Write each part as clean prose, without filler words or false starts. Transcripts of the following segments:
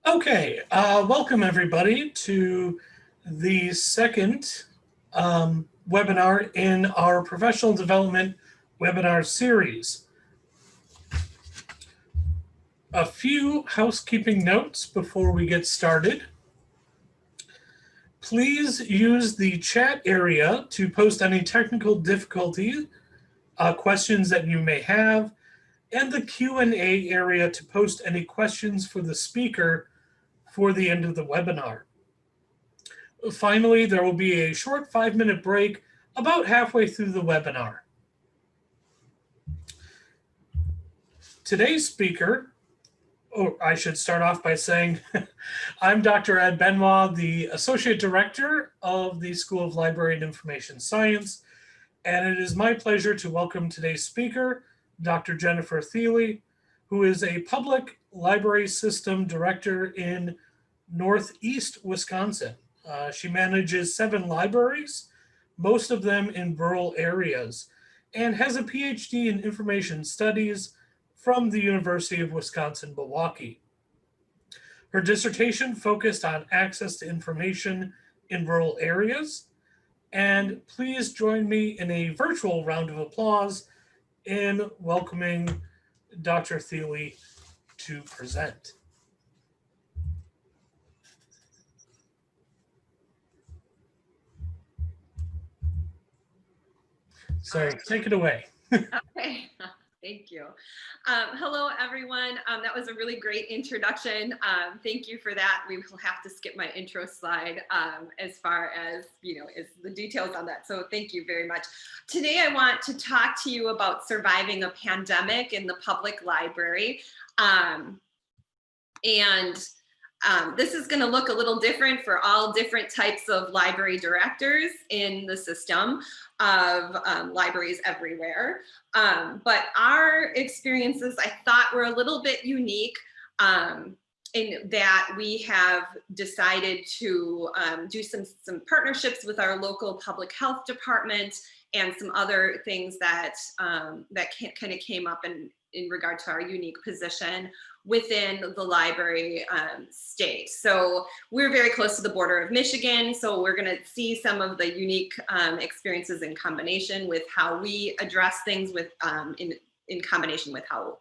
Okay, welcome everybody to the second webinar in our professional development webinar series. A few housekeeping notes before we get started. Please use the chat area to post any technical difficulty questions that you may have, and the Q&A area to post any questions for the speaker for the end of the webinar. Finally, there will be a short 5-minute break about halfway through the webinar. Today's speaker, I should start off by saying I'm Dr. Ed Benoit, the Associate Director of the School of Library and Information Science, and it is my pleasure to welcome today's speaker, Dr. Jennifer Thiele, who is a Public Library System Director in Northeast Wisconsin. She manages 7 libraries, most of them in rural areas, and has a PhD in Information Studies from the University of Wisconsin-Milwaukee. Her dissertation focused on access to information in rural areas, and please join me in a virtual round of applause in welcoming Dr. Thiele to present. So take it away. Okay, thank you. Hello, everyone. That was a really great introduction. Thank you for that. We will have to skip my intro slide as far as, is the details on that. So thank you very much. Today, I want to talk to you about surviving a pandemic in the public library. This is going to look a little different for all different types of library directors in the system of libraries everywhere. But our experiences, I thought, were a little bit unique in that we have decided to do some partnerships with our local public health department and some other things that kind of came up in regard to our unique position within the library state. So we're very close to the border of Michigan, so we're going to see some of the unique experiences in combination with how we address things with in combination with how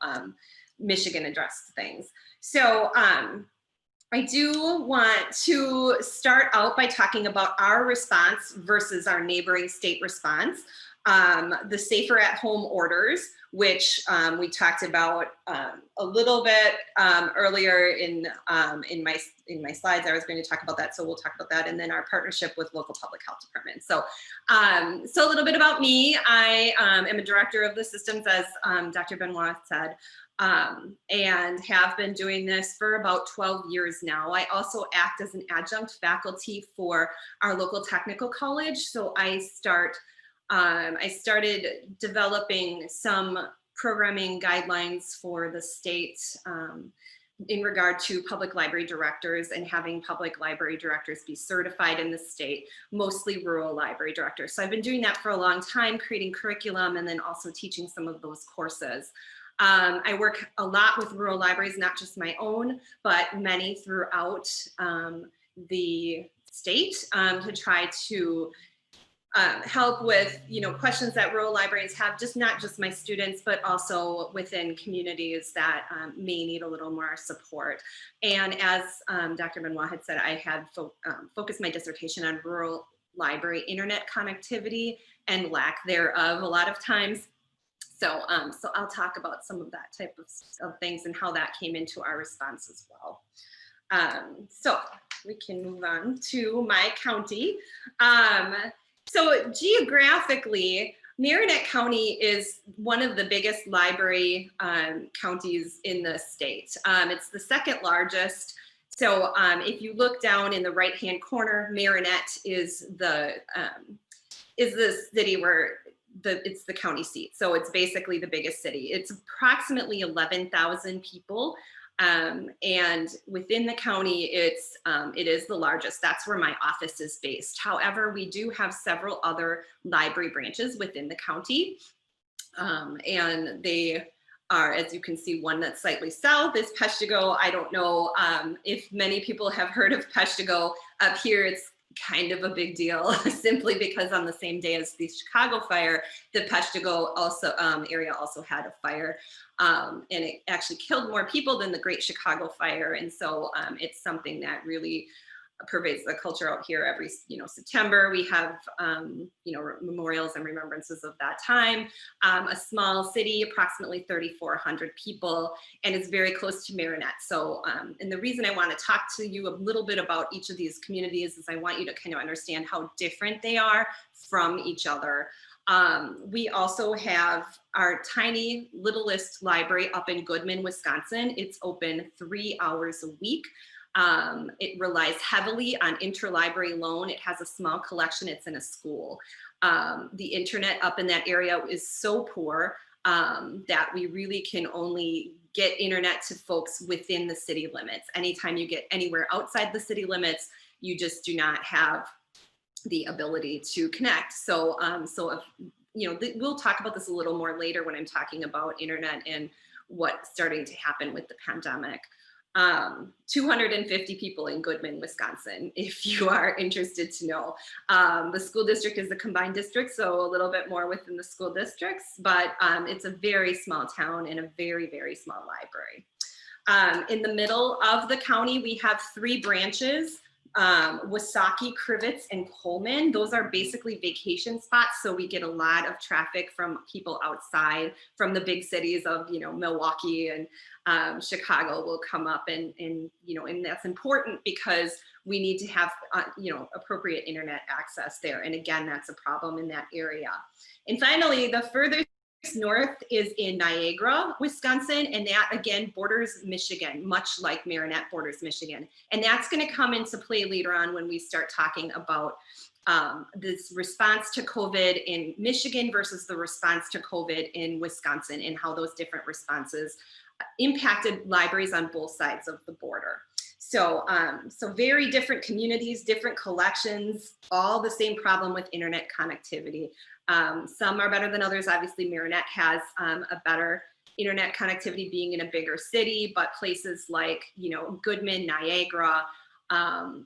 Michigan addressed things. So I do want to start out by talking about our response versus our neighboring state response. The safer at home orders, which we talked about a little bit earlier in my slides. I was going to talk about that, so we'll talk about that, and then our partnership with local public health departments. So, so a little bit about me. I am a director of the systems, as Dr. Benoit said, and have been doing this for about 12 years now. I also act as an adjunct faculty for our local technical college. So I started developing some programming guidelines for the state in regard to public library directors and having public library directors be certified in the state, mostly rural library directors. So I've been doing that for a long time, creating curriculum and then also teaching some of those courses. I work a lot with rural libraries, not just my own, but many throughout the state to try to help with questions that rural librarians have, not just my students, but also within communities that may need a little more support. And as Dr. Benoit had said, I had focused my dissertation on rural library internet connectivity and lack thereof a lot of times. So I'll talk about some of that type of things and how that came into our response as well. So we can move on to my county. So geographically, Marinette County is one of the biggest library counties in the state. It's the second largest. So if you look down in the right-hand corner, Marinette is the city where it's the county seat. So it's basically the biggest city. It's approximately 11,000 people. And within the county, it is the largest. That's where my office is based. However, we do have several other library branches within the county, and they are, as you can see, one that's slightly south is Peshtigo. I don't know if many people have heard of Peshtigo. Up here, it's kind of a big deal simply because on the same day as the Chicago fire, the Peshtigo also area also had a fire, and it actually killed more people than the Great Chicago Fire. And so it's something that really pervades the culture out here. Every September we have memorials and remembrances of that time. A small city, approximately 3,400 people, and it's very close to Marinette. So and the reason I want to talk to you a little bit about each of these communities is I want you to kind of understand how different they are from each other. We also have our tiny littlest library up in Goodman, Wisconsin. It's open 3 hours a week. It relies heavily on interlibrary loan. It has a small collection. It's in a school. The internet up in that area is so poor that we really can only get internet to folks within the city limits. Anytime you get anywhere outside the city limits, you just do not have the ability to connect. So, we'll talk about this a little more later when I'm talking about internet and what's starting to happen with the pandemic. 250 people in Goodman, Wisconsin, if you are interested to know. The school district is a combined district, so a little bit more within the school districts, but it's a very small town and a very, very small library. In the middle of the county, we have 3 branches. Wasaki, Crivets, and Coleman. Those are basically vacation spots. So we get a lot of traffic from people outside from the big cities of, Milwaukee and Chicago will come up and that's important because we need to have, appropriate internet access there. And again, that's a problem in that area. And finally, the further north is in Niagara, Wisconsin, and that again borders Michigan, much like Marinette borders Michigan. And that's going to come into play later on when we start talking about this response to COVID in Michigan versus the response to COVID in Wisconsin and how those different responses impacted libraries on both sides of the border. So, so very different communities, different collections, all the same problem with internet connectivity. Some are better than others. Obviously, Marinette has a better internet connectivity being in a bigger city, but places like, Goodman, Niagara,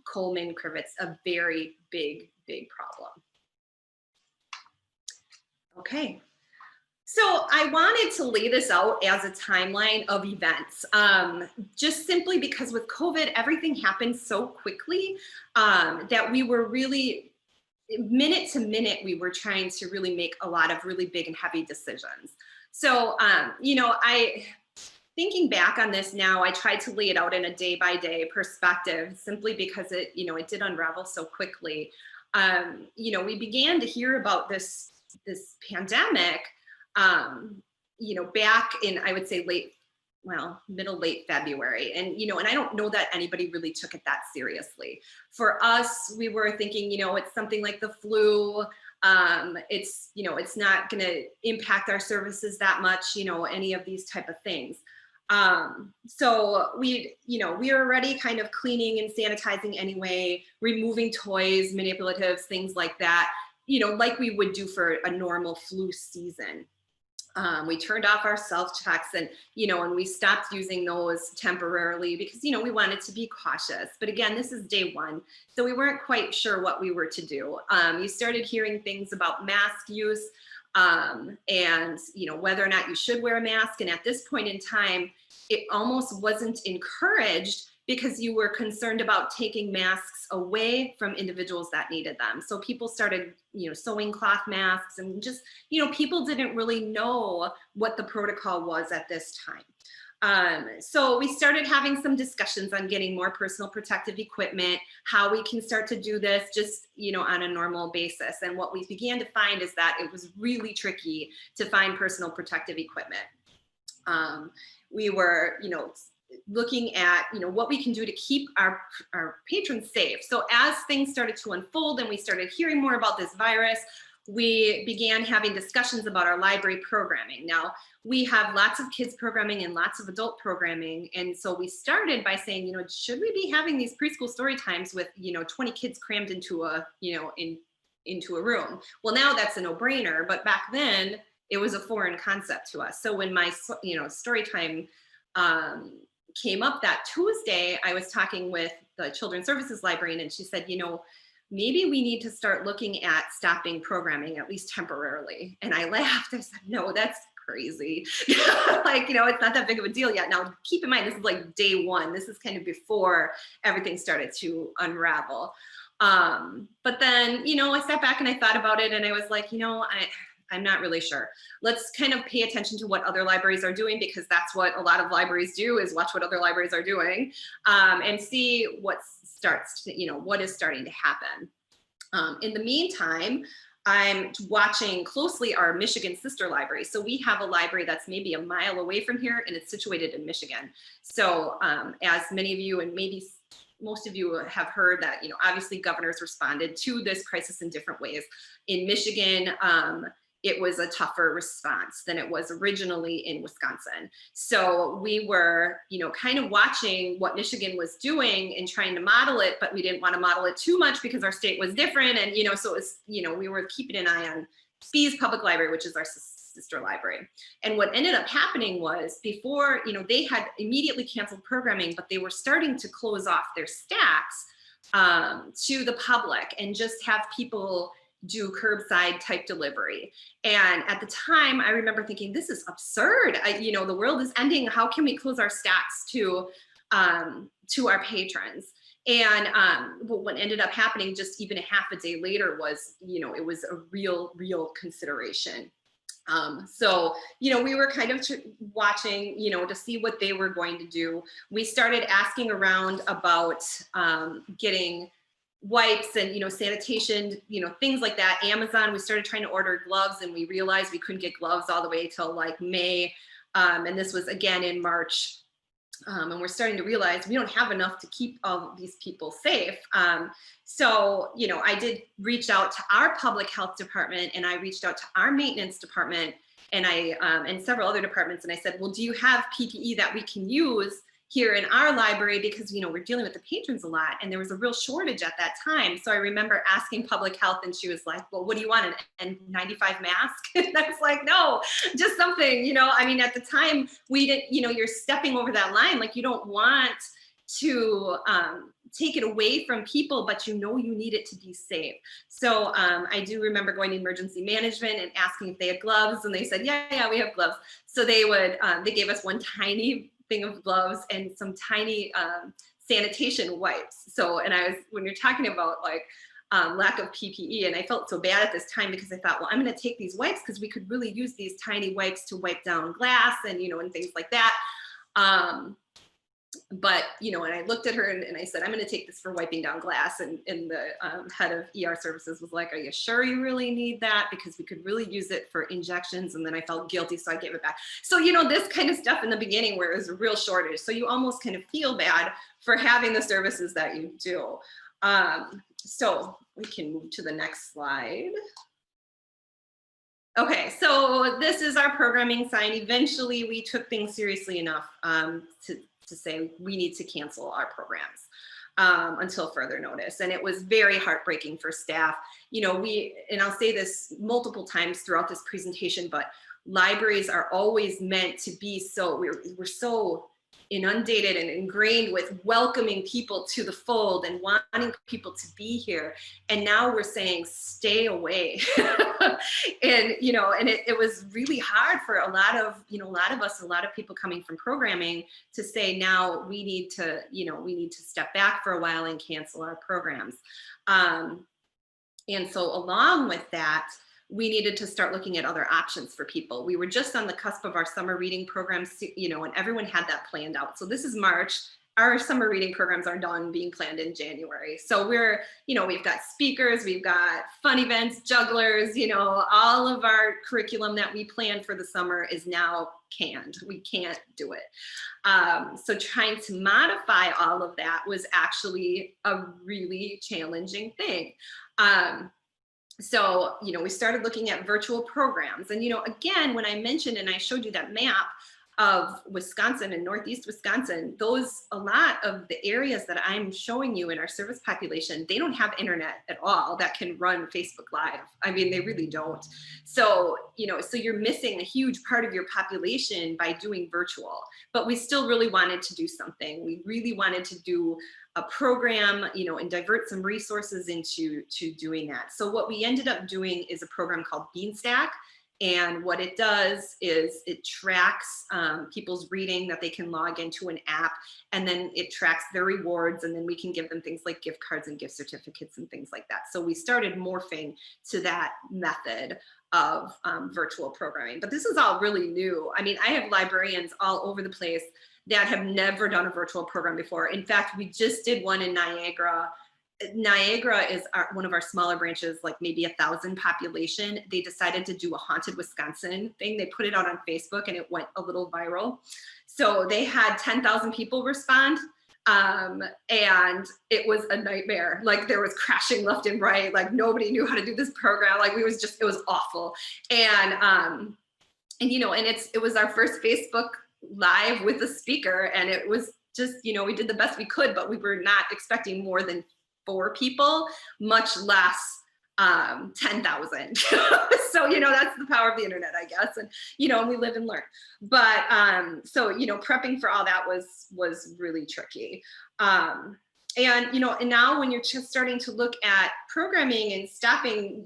Coleman, Crivets, a very big, big problem. Okay. So I wanted to lay this out as a timeline of events, just simply because with COVID, everything happened so quickly that we were really, minute to minute, we were trying to really make a lot of really big and heavy decisions. So, thinking back on this now, I tried to lay it out in a day-by-day perspective, simply because it did unravel so quickly. We began to hear about this pandemic, back in, I would say late February. And, and I don't know that anybody really took it that seriously. For us, we were thinking, it's something like the flu. It's not going to impact our services that much, any of these type of things. So we were already kind of cleaning and sanitizing anyway, removing toys, manipulatives, things like that, like we would do for a normal flu season. We turned off our self-checks and we stopped using those temporarily because, we wanted to be cautious. But again, this is day one, so we weren't quite sure what we were to do. You started hearing things about mask use and, whether or not you should wear a mask. And at this point in time, it almost wasn't encouraged because you were concerned about taking masks away from individuals that needed them. So people started, sewing cloth masks and just, people didn't really know what the protocol was at this time. So we started having some discussions on getting more personal protective equipment, how we can start to do this just, on a normal basis. And what we began to find is that it was really tricky to find personal protective equipment. We were, looking at what we can do to keep our patrons safe. So as things started to unfold and we started hearing more about this virus, we began having discussions about our library programming. Now, we have lots of kids programming and lots of adult programming. And so we started by saying, should we be having these preschool story times with, 20 kids crammed into a, into a room? Well, now that's a no-brainer, but back then it was a foreign concept to us. So when my, story time came up that Tuesday, I was talking with the children's services librarian, and she said, maybe we need to start looking at stopping programming, at least temporarily. And I laughed. I said, no, that's crazy. Like, it's not that big of a deal yet. Now, keep in mind, this is like day one. This is kind of before everything started to unravel. But then, I sat back and I thought about it, and I was like, I'm not really sure. Let's kind of pay attention to what other libraries are doing, because that's what a lot of libraries do, is watch what other libraries are doing, and see what is starting to happen. In the meantime, I'm watching closely our Michigan sister library. So we have a library that's maybe a mile away from here, and it's situated in Michigan. So as many of you, and maybe most of you have heard that, obviously governors responded to this crisis in different ways. In Michigan, it was a tougher response than it was originally in Wisconsin. So we were, kind of watching what Michigan was doing and trying to model it, but we didn't want to model it too much because our state was different. And, so it was, we were keeping an eye on Spees Public Library, which is our sister library. And what ended up happening was, before, they had immediately canceled programming, but they were starting to close off their stacks to the public and just have people do curbside type delivery. And at the time, I remember thinking, this is absurd. The world is ending. How can we close our stacks to our patrons? And what ended up happening just even a half a day later was, it was a real consideration. So, we were kind of watching, to see what they were going to do. We started asking around about getting wipes and, sanitation, things like that. Amazon, we started trying to order gloves, and we realized we couldn't get gloves all the way till like May. And this was again in March. And we're starting to realize we don't have enough to keep all of these people safe. So, I did reach out to our public health department, and I reached out to our maintenance department, and and several other departments. And I said, well, do you have PPE that we can use here in our library? Because, we're dealing with the patrons a lot, and there was a real shortage at that time. So I remember asking public health, and she was like, well, what do you want, an N95 mask? And I was like, no, just something, at the time we didn't, you're stepping over that line. Like, you don't want to take it away from people, but you need it to be safe. So I do remember going to emergency management and asking if they had gloves, and they said, yeah, we have gloves. So they gave us one tiny thing of gloves and some tiny sanitation wipes. So, and when you're talking about like lack of PPE, and I felt so bad at this time, because I thought, well, I'm going to take these wipes because we could really use these tiny wipes to wipe down glass and, and things like that. But, and I looked at her and I said, I'm going to take this for wiping down glass. And the head of ER services was like, are you sure you really need that? Because we could really use it for injections. And then I felt guilty, so I gave it back. So, this kind of stuff in the beginning where it was a real shortage. So you almost kind of feel bad for having the services that you do. So we can move to the next slide. Okay, so this is our programming sign. Eventually, we took things seriously enough to say we need to cancel our programs until further notice. And it was very heartbreaking for staff. And I'll say this multiple times throughout this presentation, but libraries are always meant to be we're so inundated and ingrained with welcoming people to the fold and wanting people to be here. And now we're saying, stay away. And, it was really hard for a lot of people coming from programming to say, now we need to step back for a while and cancel our programs. And so along with that, we needed to start looking at other options for people. We were just on the cusp of our summer reading programs, and everyone had that planned out. So this is March. Our summer reading programs are done, being planned in January. So we've got speakers, we've got fun events, jugglers, all of our curriculum that we planned for the summer is now canned. We can't do it. So trying to modify all of that was actually a really challenging thing. So, we started looking at virtual programs. And, again, when I mentioned and I showed you that map, of Wisconsin and Northeast Wisconsin, a lot of the areas that I'm showing you in our service population, they don't have internet at all that can run Facebook Live. I mean, they really don't. So, so you're missing a huge part of your population by doing virtual, but we still really wanted to do something. We really wanted to do a program, and divert some resources into doing that. So what we ended up doing is a program called Beanstack. And what it does is it tracks people's reading, that they can log into an app, and then it tracks their rewards, and then we can give them things like gift cards and gift certificates and things like that. So we started morphing to that method of virtual programming. But this is all really new. I mean, I have librarians all over the place that have never done a virtual program before. In fact, we just did one in Niagara. Niagara is one of our smaller branches, like maybe 1,000 population. They decided to do a Haunted Wisconsin thing. They put it out on Facebook and it went a little viral. So they had 10,000 people respond. And it was a nightmare. Like there was crashing left and right. Like nobody knew how to do this program. Like it was awful. And it was our first Facebook Live with a speaker. And it was just, we did the best we could, but we were not expecting more than 4 people, much less 10,000. So, that's the power of the internet, I guess. And, and we live and learn. But so, prepping for all that was really tricky. And now when you're just starting to look at programming and stopping,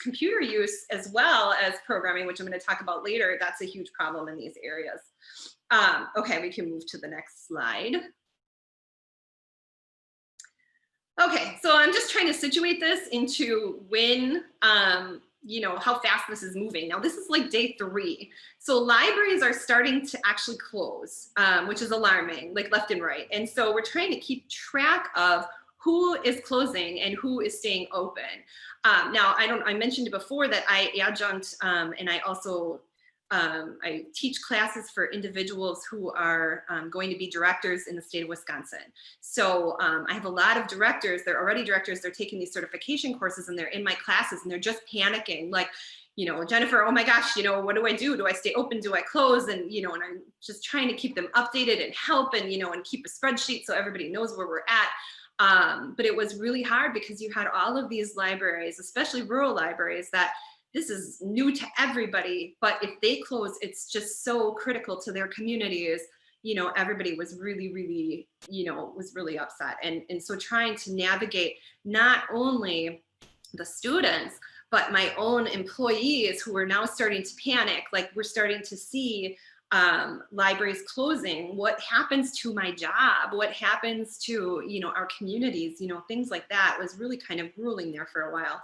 computer use as well as programming, which I'm going to talk about later, that's a huge problem in these areas. Okay, we can move to the next slide. Okay, so I'm just trying to situate this into when, how fast this is moving. Now, this is like day 3. So libraries are starting to actually close, which is alarming, like left and right. And so we're trying to keep track of who is closing and who is staying open. Now, I mentioned before that I adjunct and I also I teach classes for individuals who are going to be directors in the state of Wisconsin. So I have a lot of directors, they're already directors, they're taking these certification courses and they're in my classes and they're just panicking like, Jennifer, oh my gosh, what do I do? Do I stay open? Do I close? And, and I'm just trying to keep them updated and help and, and keep a spreadsheet so everybody knows where we're at. But it was really hard because you had all of these libraries, especially rural libraries, that this is new to everybody, but if they close, it's just so critical to their communities. Everybody was really, really, was really upset. And so trying to navigate not only the students, but my own employees who are now starting to panic, like we're starting to see libraries closing, what happens to my job, what happens to, our communities, things like that was really kind of grueling there for a while.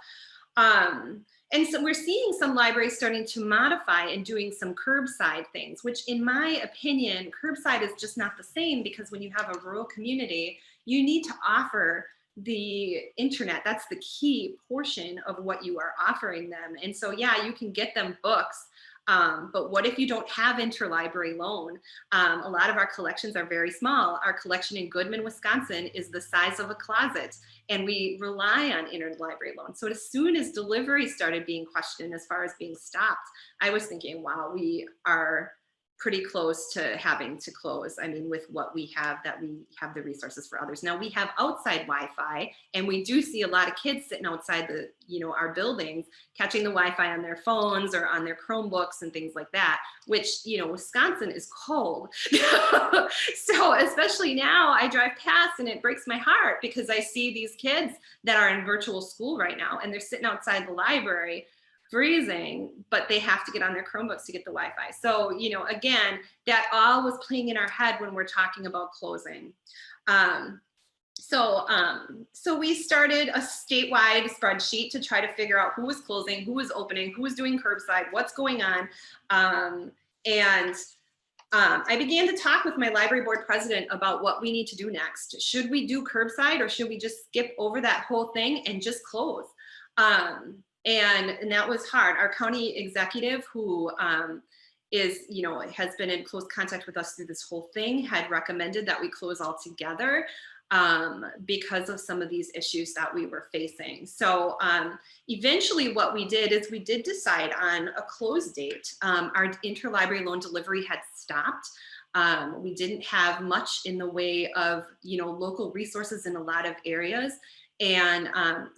And so we're seeing some libraries starting to modify and doing some curbside things, which in my opinion, curbside is just not the same because when you have a rural community, you need to offer the internet. That's the key portion of what you are offering them. And so, yeah, you can get them books. But what if you don't have interlibrary loan? A lot of our collections are very small. Our collection in Goodman, Wisconsin is the size of a closet, and we rely on interlibrary loan. So as soon as delivery started being questioned as far as being stopped, I was thinking, wow, we are pretty close to having to close. I mean, with what we have, that we have the resources for others. Now we have outside Wi-Fi, and we do see a lot of kids sitting outside the, our buildings, catching the Wi-Fi on their phones or on their Chromebooks and things like that, which, Wisconsin is cold. So especially now I drive past and it breaks my heart because I see these kids that are in virtual school right now and they're sitting outside the library freezing, but they have to get on their Chromebooks to get the Wi-Fi. So, again, that all was playing in our head when we're talking about closing. So we started a statewide spreadsheet to try to figure out who was closing, who was opening, who was doing curbside, what's going on. I began to talk with my library board president about what we need to do next. Should we do curbside or should we just skip over that whole thing and just close? And that was hard. Our county executive, who has been in close contact with us through this whole thing, had recommended that we close altogether. because of some of these issues that we were facing. So eventually what we did is we did decide on a close date. Our interlibrary loan delivery had stopped. We didn't have much in the way of, local resources in a lot of areas. And,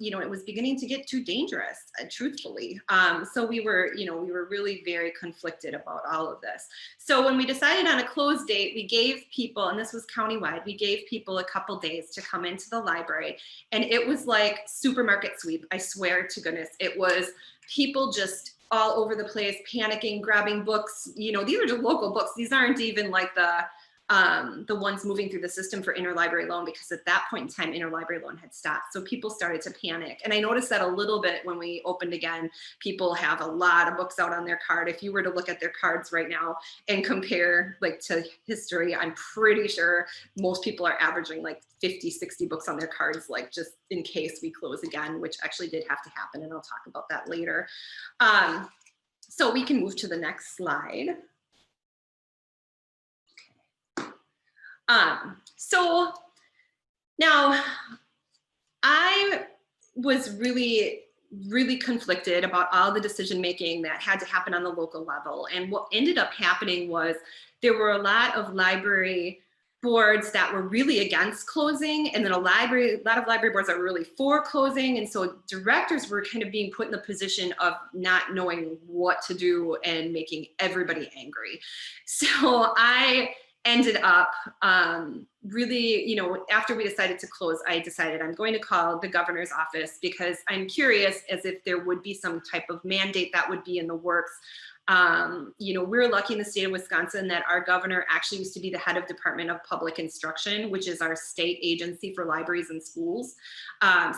it was beginning to get too dangerous, truthfully. So we were really very conflicted about all of this. So when we decided on a close date, we gave people, and this was countywide, we gave people a couple days to come into the library. And it was like supermarket sweep, I swear to goodness. It was people just all over the place, panicking, grabbing books. These are just local books. These aren't even like the ones moving through the system for interlibrary loan, because at that point in time, interlibrary loan had stopped. So people started to panic. And I noticed that a little bit when we opened again. People have a lot of books out on their card. If you were to look at their cards right now and compare like to history, I'm pretty sure most people are averaging like 50, 60 books on their cards, like just in case we close again, which actually did have to happen. And I'll talk about that later. So we can move to the next slide. So now I was really conflicted about all the decision making that had to happen on the local level. And what ended up happening was there were a lot of library boards that were really against closing, and then a lot of library boards that were really for closing. And so directors were kind of being put in the position of not knowing what to do and making everybody angry. So I ended up really, after we decided to close, I decided I'm going to call the governor's office, because I'm curious as if there would be some type of mandate that would be in the works. We're lucky in the state of Wisconsin that our governor actually used to be the head of Department of Public Instruction, which is our state agency for libraries and schools.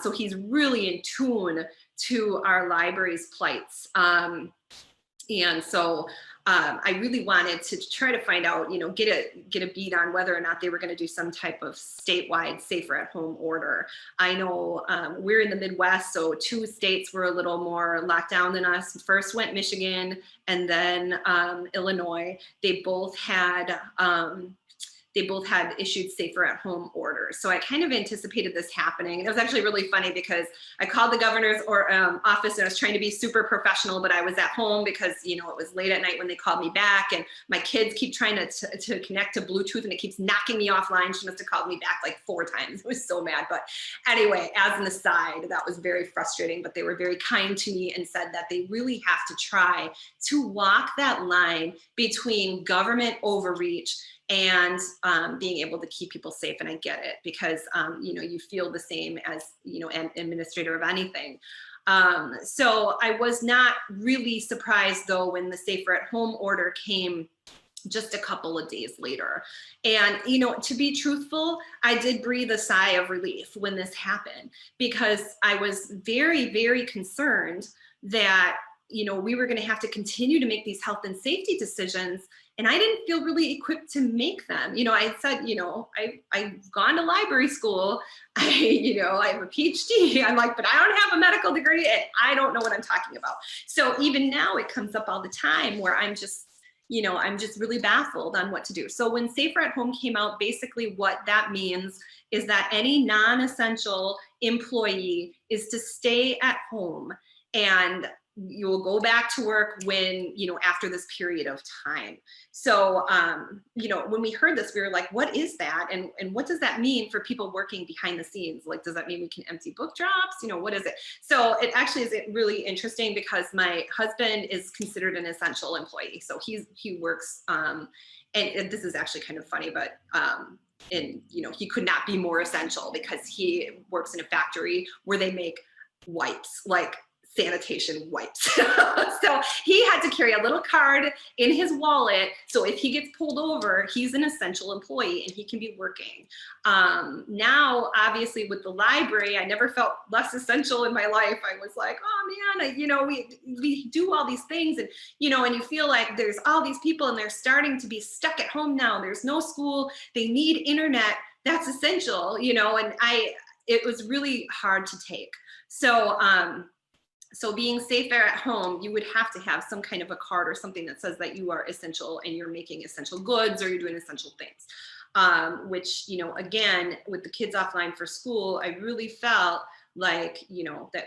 So he's really in tune to our libraries' plights. And so I really wanted to try to find out, get a beat on whether or not they were going to do some type of statewide safer at home order. I know we're in the Midwest, so 2 states were a little more locked down than us. First went Michigan, and then Illinois. They both had issued safer at home orders. So I kind of anticipated this happening. And it was actually really funny because I called the governor's office, and I was trying to be super professional, but I was at home because, it was late at night when they called me back, and my kids keep trying to connect to Bluetooth, and it keeps knocking me offline. She must have called me back like 4 times. I was so mad. But anyway, as an aside, that was very frustrating, but they were very kind to me and said that they really have to try to walk that line between government overreach and being able to keep people safe. And I get it, because, you feel the same as, an administrator of anything. So I was not really surprised, though, when the safer at home order came just a couple of days later. And, to be truthful, I did breathe a sigh of relief when this happened, because I was very, very concerned that, we were going to have to continue to make these health and safety decisions. And I didn't feel really equipped to make them. I said, I've gone to library school. I have a PhD. I'm like, but I don't have a medical degree, and I don't know what I'm talking about. So even now it comes up all the time where I'm just really baffled on what to do. So when Safer at Home came out, basically what that means is that any non-essential employee is to stay at home, and you will go back to work when, after this period of time. So, when we heard this, we were like, what is that? And what does that mean for people working behind the scenes? Like, does that mean we can empty book drops? What is it? So it actually is really interesting, because my husband is considered an essential employee. So he works, and this is actually kind of funny, but, he could not be more essential, because he works in a factory where they make wipes, like sanitation wipes. So he had to carry a little card in his wallet. So if he gets pulled over, he's an essential employee and he can be working. Now, obviously with the library, I never felt less essential in my life. I was like, oh man, we do all these things, and, and you feel like there's all these people and they're starting to be stuck at home now. There's no school. They need internet. That's essential, and it was really hard to take. So being safer at home, you would have to have some kind of a card or something that says that you are essential and you're making essential goods or you're doing essential things. which, you know, again, with the kids offline for school, I really felt like, you know, that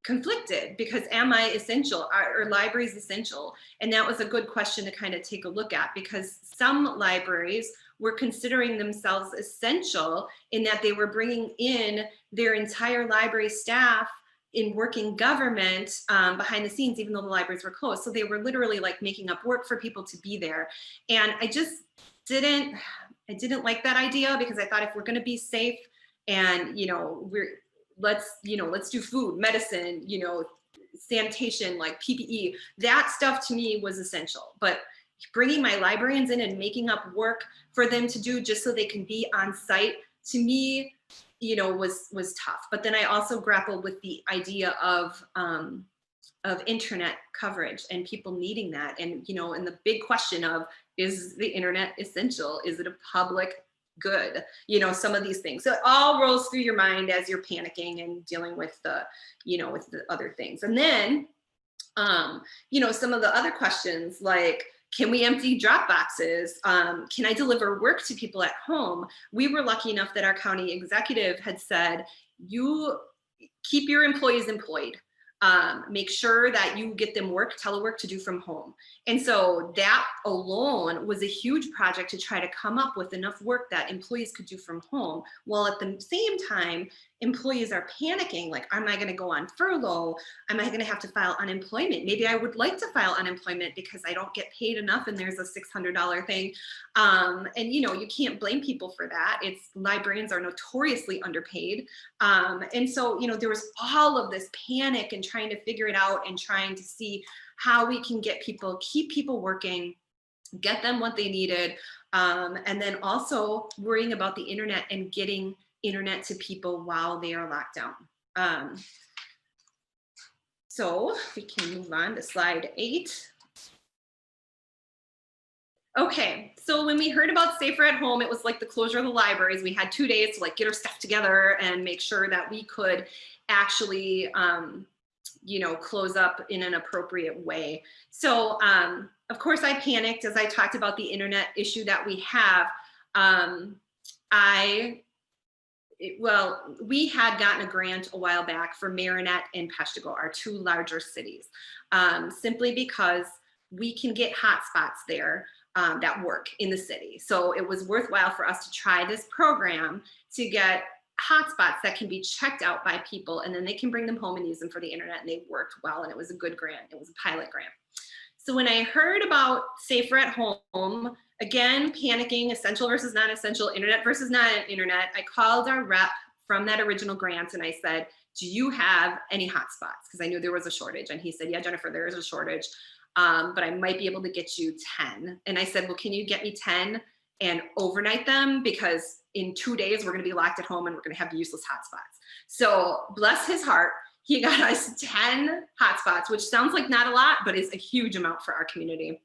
conflicted, because am I essential? Are libraries essential? And that was a good question to kind of take a look at, because some libraries were considering themselves essential in that they were bringing in their entire library staff in working government behind the scenes, even though the libraries were closed. So they were literally like making up work for people to be there. And I just didn't like that idea, because I thought if we're going to be safe and, you know, let's do food, medicine, you know, sanitation, like PPE, that stuff to me was essential. But bringing my librarians in and making up work for them to do just so they can be on site, to me, you know, was tough. But then I also grappled with the idea of internet coverage and people needing that. And, you know, and the big question of, is the internet essential? Is it a public good? You know, some of these things. So it all rolls through your mind as you're panicking and dealing with the, you know, with the other things. And then, you know, some of the other questions like, can we empty drop boxes? Can I deliver work to people at home? We were lucky enough that our county executive had said, you keep your employees employed. Make sure that you get them telework to do from home. And so that alone was a huge project to try to come up with enough work that employees could do from home, while at the same time, employees are panicking, like, am I gonna go on furlough? Am I gonna have to file unemployment? Maybe I would like to file unemployment because I don't get paid enough and there's a $600 thing. And you know, you can't blame people for that. Librarians are notoriously underpaid. And so, you know, there was all of this panic and trying to figure it out and trying to see how we can keep people working, get them what they needed. And then also worrying about the internet and getting internet to people while they are locked down. So we can move on to slide 8. Okay, so when we heard about Safer at Home, it was like the closure of the libraries. We had 2 days to like get our stuff together and make sure that we could actually, you know, close up in an appropriate way. So of course I panicked as I talked about the internet issue that we have. We had gotten a grant a while back for Marinette and Peshtigo, our 2 larger cities, simply because we can get hotspots there that work in the city. So it was worthwhile for us to try this program to get hotspots that can be checked out by people, and then they can bring them home and use them for the internet, and they worked well, and it was a good grant. It was a pilot grant. So when I heard about Safer at Home, again, panicking, essential versus non-essential, internet versus non-internet, I called our rep from that original grant and I said, do you have any hotspots? Because I knew there was a shortage. And he said, yeah, Jennifer, there is a shortage, but I might be able to get you 10. And I said, well, can you get me 10 and overnight them? Because in 2 days, we're gonna be locked at home and we're gonna have useless hotspots. So bless his heart, he got us 10 hotspots, which sounds like not a lot, but is a huge amount for our community.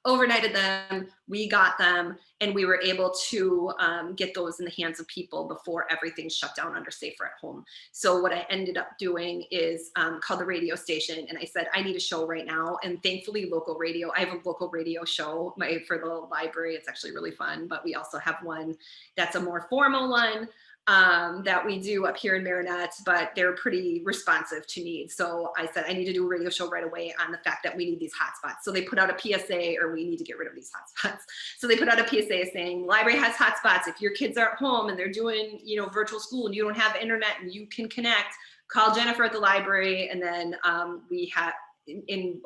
Overnighted them, we got them, and we were able to get those in the hands of people before everything shut down under Safer at Home. So what I ended up doing is call the radio station, and I said, I need a show right now. And thankfully, local radio, I have a local radio show for the library. It's actually really fun, but we also have one that's a more formal one that we do up here in Marinette, but they're pretty responsive to needs. So I said, I need to do a radio show right away on the fact that we need these hotspots. So they put out a PSA, or we need to get rid of these hotspots. So they put out a PSA saying, library has hotspots. If your kids are at home and they're doing, you know, virtual school and you don't have internet and you can connect, call Jennifer at the library. And then we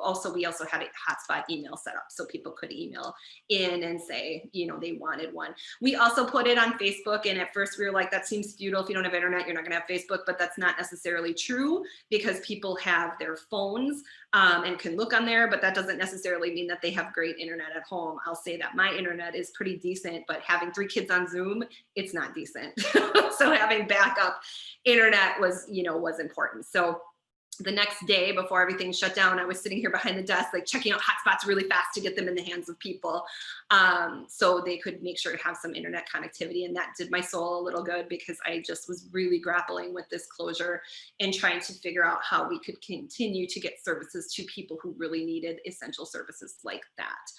also had a hotspot email set up so people could email in and say, you know, they wanted one. We also put it on Facebook, and at first we were like, that seems futile. If you don't have internet, you're not gonna have Facebook, but that's not necessarily true, because people have their phones and can look on there, but that doesn't necessarily mean that they have great internet at home. I'll say that my internet is pretty decent, but having 3 kids on Zoom, it's not decent. So having backup internet was important. So the next day before everything shut down, I was sitting here behind the desk, like checking out hotspots really fast to get them in the hands of people, so they could make sure to have some internet connectivity. And that did my soul a little good, because I just was really grappling with this closure and trying to figure out how we could continue to get services to people who really needed essential services like that.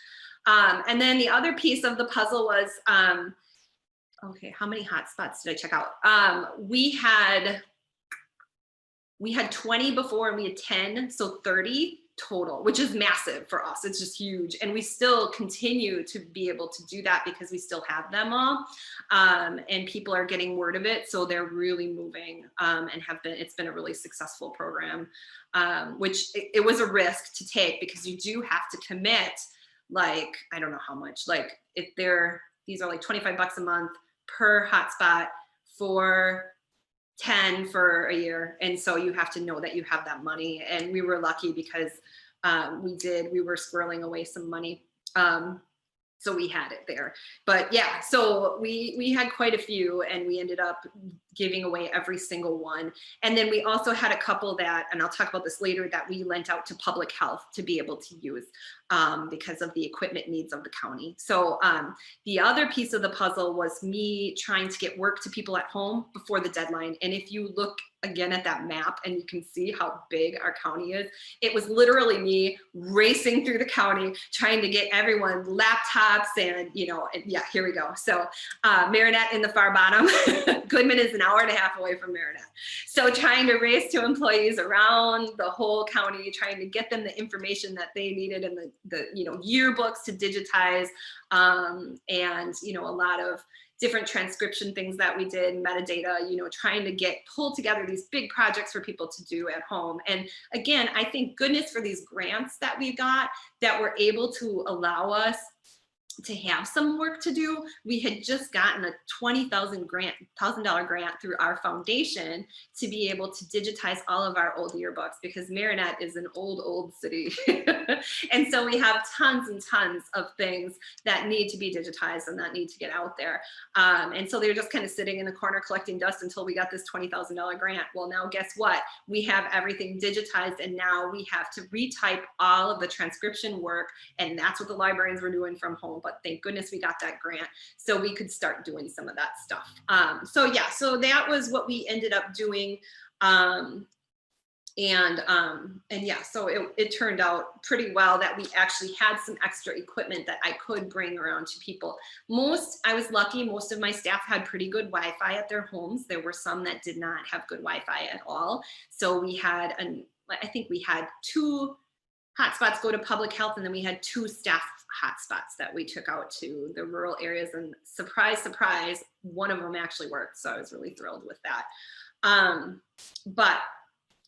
And then the other piece of the puzzle was, okay, how many hotspots did I check out? We had 20 before and we had 10, so 30 total, which is massive for us. It's just huge. And we still continue to be able to do that because we still have them all. And people are getting word of it. So they're really moving and it's been a really successful program, which it was a risk to take because you do have to commit, like, I don't know how much, like if these are like $25 a month per hotspot for 10 for a year. And so you have to know that you have that money. And we were lucky because we were squirreling away some money. So we had it there. But yeah, so we had quite a few and we ended up giving away every single one. And then we also had a couple that, and I'll talk about this later, that we lent out to public health to be able to use because of the equipment needs of the county. So the other piece of the puzzle was me trying to get work to people at home before the deadline. And if you look again at that map and you can see how big our county is, it was literally me racing through the county trying to get everyone laptops and, yeah, here we go. So Marinette in the far bottom, Goodman is an hour and a half away from Marinette. So trying to race to employees around the whole county, trying to get them the information that they needed and the yearbooks to digitize and, a lot of different transcription things that we did, metadata, trying to pull together these big projects for people to do at home. And again, I think goodness for these grants that we got that were able to allow us to have some work to do. We had just gotten a $20,000 grant through our foundation to be able to digitize all of our old yearbooks because Marinette is an old city. And so we have tons and tons of things that need to be digitized and that need to get out there. And so they were just kind of sitting in the corner collecting dust until we got this $20,000 grant. Well, now guess what? We have everything digitized and now we have to retype all of the transcription work, and that's what the librarians were doing from home. But thank goodness we got that grant so we could start doing some of that stuff. So yeah, so that was what we ended up doing. And yeah, so it turned out pretty well that we actually had some extra equipment that I could bring around to people. I was lucky, most of my staff had pretty good Wi-Fi at their homes. There were some that did not have good Wi-Fi at all. So we had, I think we had 2 hotspots go to public health, and then we had 2 staff hotspots that we took out to the rural areas, and surprise, surprise, one of them actually worked. So I was really thrilled with that. But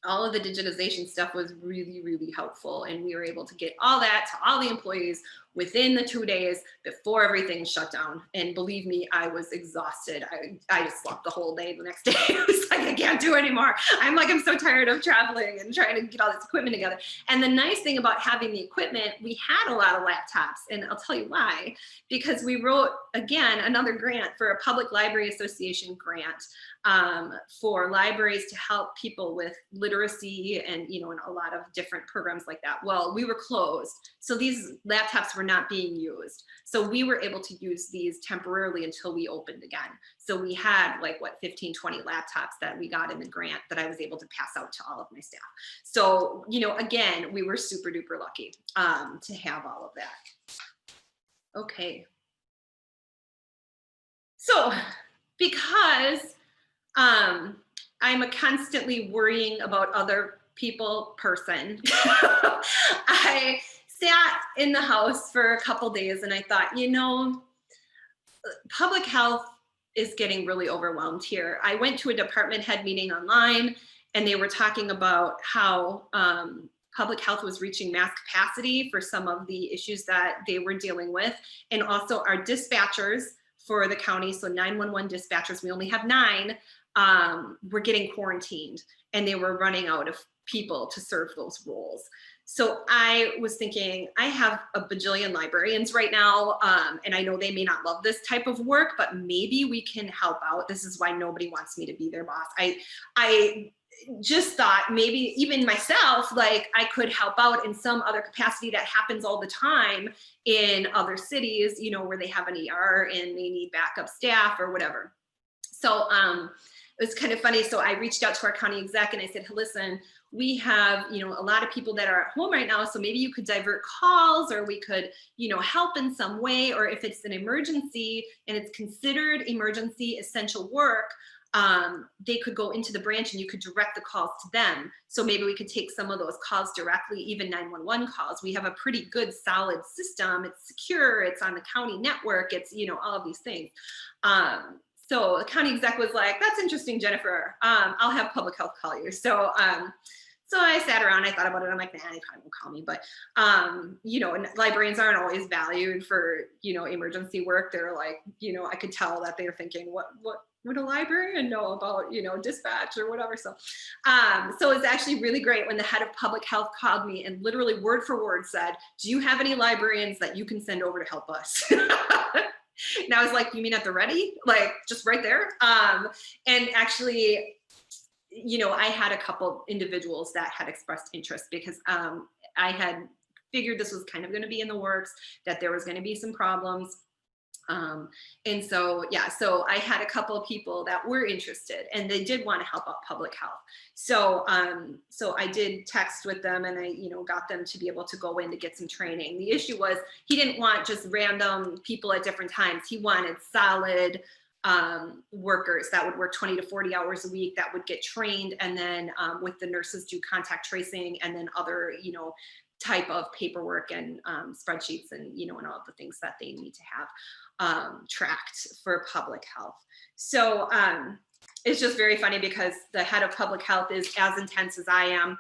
all of the digitization stuff was really, really helpful. And we were able to get all that to all the employees within the 2 days before everything shut down. And believe me, I was exhausted. I just slept the whole day the next day. I was like, I can't do it anymore. I'm so tired of traveling and trying to get all this equipment together. And the nice thing about having the equipment, we had a lot of laptops, and I'll tell you why, because we wrote, again, another grant for a Public Library Association grant for libraries to help people with literacy and, and a lot of different programs like that. Well, we were closed. So these laptops were not being used. So we were able to use these temporarily until we opened again. So we had 15, 20 laptops that we got in the grant that I was able to pass out to all of my staff. So, again, we were super duper lucky to have all of that. Okay. So because I'm a constantly worrying about other people person, I sat in the house for a couple days and I thought, public health is getting really overwhelmed here. I went to a department head meeting online and they were talking about how public health was reaching mass capacity for some of the issues that they were dealing with. And also our dispatchers for the county, so 911 dispatchers, we only have 9, were getting quarantined and they were running out of people to serve those roles. So I was thinking, I have a bajillion librarians right now, and I know they may not love this type of work, but maybe we can help out. This is why nobody wants me to be their boss. I just thought maybe even myself, I could help out in some other capacity that happens all the time in other cities, where they have an ER and they need backup staff or whatever. So was kind of funny. So I reached out to our county exec and I said, hey, listen, we have, a lot of people that are at home right now. So maybe you could divert calls, or we could, help in some way, or if it's an emergency and it's considered emergency essential work, they could go into the branch and you could direct the calls to them. So maybe we could take some of those calls directly, even 911 calls. We have a pretty good solid system. It's secure, it's on the county network, it's, all of these things. So the county exec was like, that's interesting, Jennifer. I'll have public health call you. So I sat around, I thought about it. I'm like, nah, they probably won't call me. But, and librarians aren't always valued for, emergency work. They're like, I could tell that they're thinking, what would a librarian know about, dispatch or whatever. So it's actually really great when the head of public health called me and literally word for word said, do you have any librarians that you can send over to help us? And I was like, you mean at the ready? Like just right there? And actually, I had a couple individuals that had expressed interest because I had figured this was kind of going to be in the works, that there was going to be some problems. And so, yeah, so I had a couple of people that were interested and they did want to help out public health. So, so I did text with them and I, got them to be able to go in to get some training. The issue was he didn't want just random people at different times. He wanted solid workers that would work 20 to 40 hours a week, that would get trained, and then with the nurses do contact tracing and then other, type of paperwork and spreadsheets and, and all the things that they need to have tracked for public health. So it's just very funny because the head of public health is as intense as I am.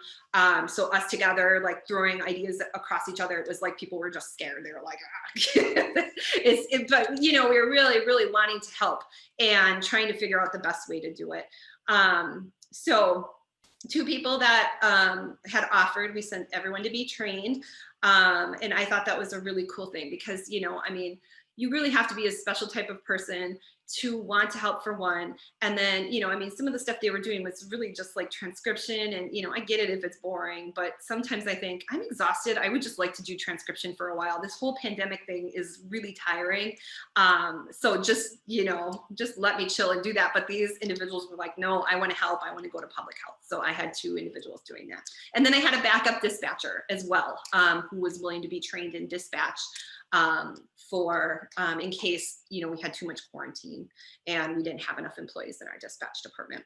So us together, like throwing ideas across each other, it was like people were just scared. They were like, but we were really, really wanting to help and trying to figure out the best way to do it. So two people that had offered, we sent everyone to be trained. And I thought that was a really cool thing because, you really have to be a special type of person to want to help, for one. And then, some of the stuff they were doing was really just like transcription. And, I get it if it's boring, but sometimes I think I'm exhausted. I would just like to do transcription for a while. This whole pandemic thing is really tiring. So just, just let me chill and do that. But these individuals were like, no, I want to help. I want to go to public health. So I had two individuals doing that. And then I had a backup dispatcher as well, who was willing to be trained in dispatch for in case we had too much quarantine and we didn't have enough employees in our dispatch department.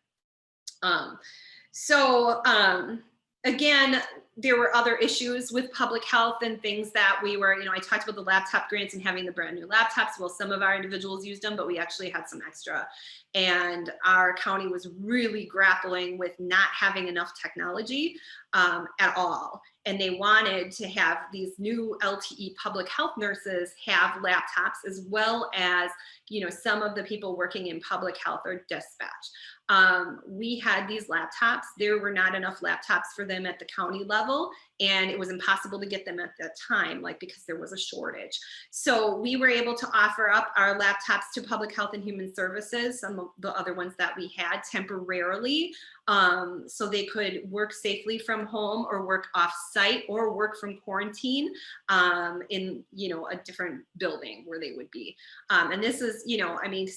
Again, there were other issues with public health and things that we were, I talked about the laptop grants and having the brand new laptops. Well, some of our individuals used them, but we actually had some extra. And our county was really grappling with not having enough technology at all. And they wanted to have these new LTE public health nurses have laptops, as well as, some of the people working in public health or dispatch. We had these laptops. There were not enough laptops for them at the county level, and it was impossible to get them at that time, because there was a shortage. So we were able to offer up our laptops to Public Health and Human Services, some of the other ones that we had temporarily, so they could work safely from home or work off-site or work from quarantine in, a different building where they would be. And this is,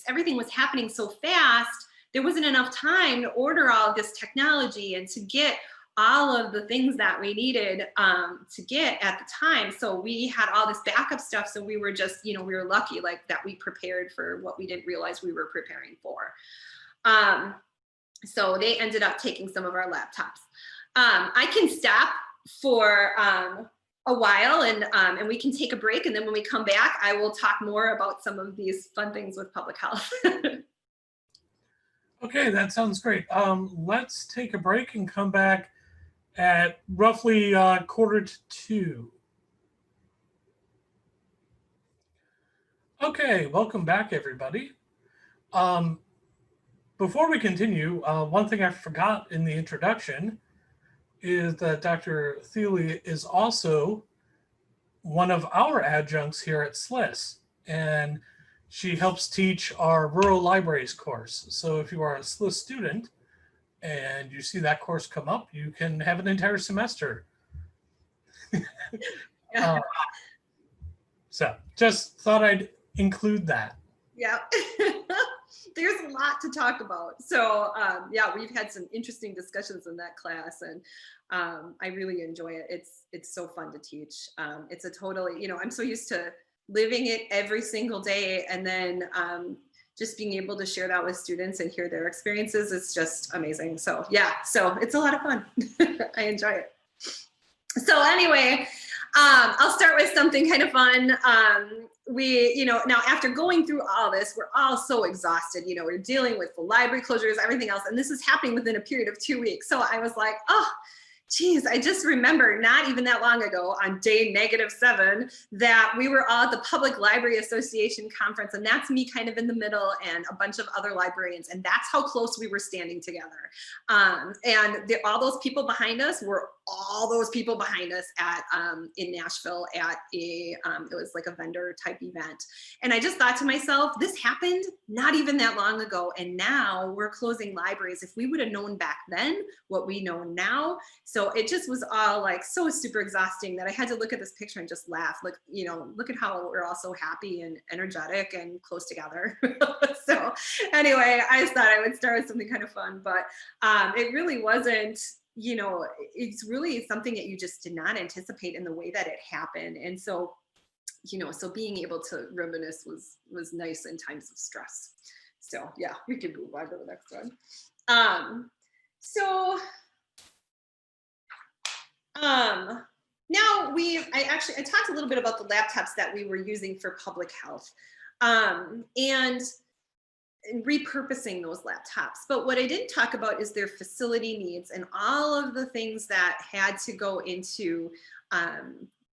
everything was happening so fast, there wasn't enough time to order all of this technology and to get all of the things that we needed to get at the time. So we had all this backup stuff. So we were just, we were lucky that we prepared for what we didn't realize we were preparing for. So they ended up taking some of our laptops. I can stop for a while and we can take a break. And then when we come back, I will talk more about some of these fun things with public health. Okay, that sounds great. Let's take a break and come back at roughly 1:45. Okay, welcome back, everybody. Before we continue, one thing I forgot in the introduction is that Dr. Thiele is also one of our adjuncts here at SLIS, and she helps teach our rural libraries course. So if you are a SLIS student and you see that course come up, you can have an entire semester. So just thought I'd include that. Yeah. there's a lot to talk about. So yeah, we've had some interesting discussions in that class, and I really enjoy it. It's so fun to teach. It's a totally, you know, I'm so used to living it every single day, and then just being able to share that with students and hear their experiences is just amazing. So yeah, so it's a lot of fun. I enjoy it. So anyway, I'll start with something kind of fun. We, you know, now after going through all this, we're all so exhausted. You know, we're dealing with the library closures, everything else, and this is happening within a period of 2 weeks. So I was like, oh, geez, I just remember not even that long ago on day -7 that we were all at the Public Library Association conference, and that's me kind of in the middle and a bunch of other librarians, and that's how close we were standing together. And all those people behind us were all those people behind us at in Nashville at a it was like a vendor type event. And I just thought to myself, this happened not even that long ago, and now we're closing libraries. If we would have known back then what we know now. So it just was all like so super exhausting that I had to look at this picture and just laugh. Like, you know, look at how we're all so happy and energetic and close together. So anyway, I just thought I would start with something kind of fun, but it really wasn't, you know, it's really something that you just did not anticipate in the way that it happened. And so, you know, so being able to reminisce was nice in times of stress. So yeah, we can move on to the next one. Now I talked a little bit about the laptops that we were using for public health and repurposing those laptops. But what I didn't talk about is their facility needs and all of the things that had to go into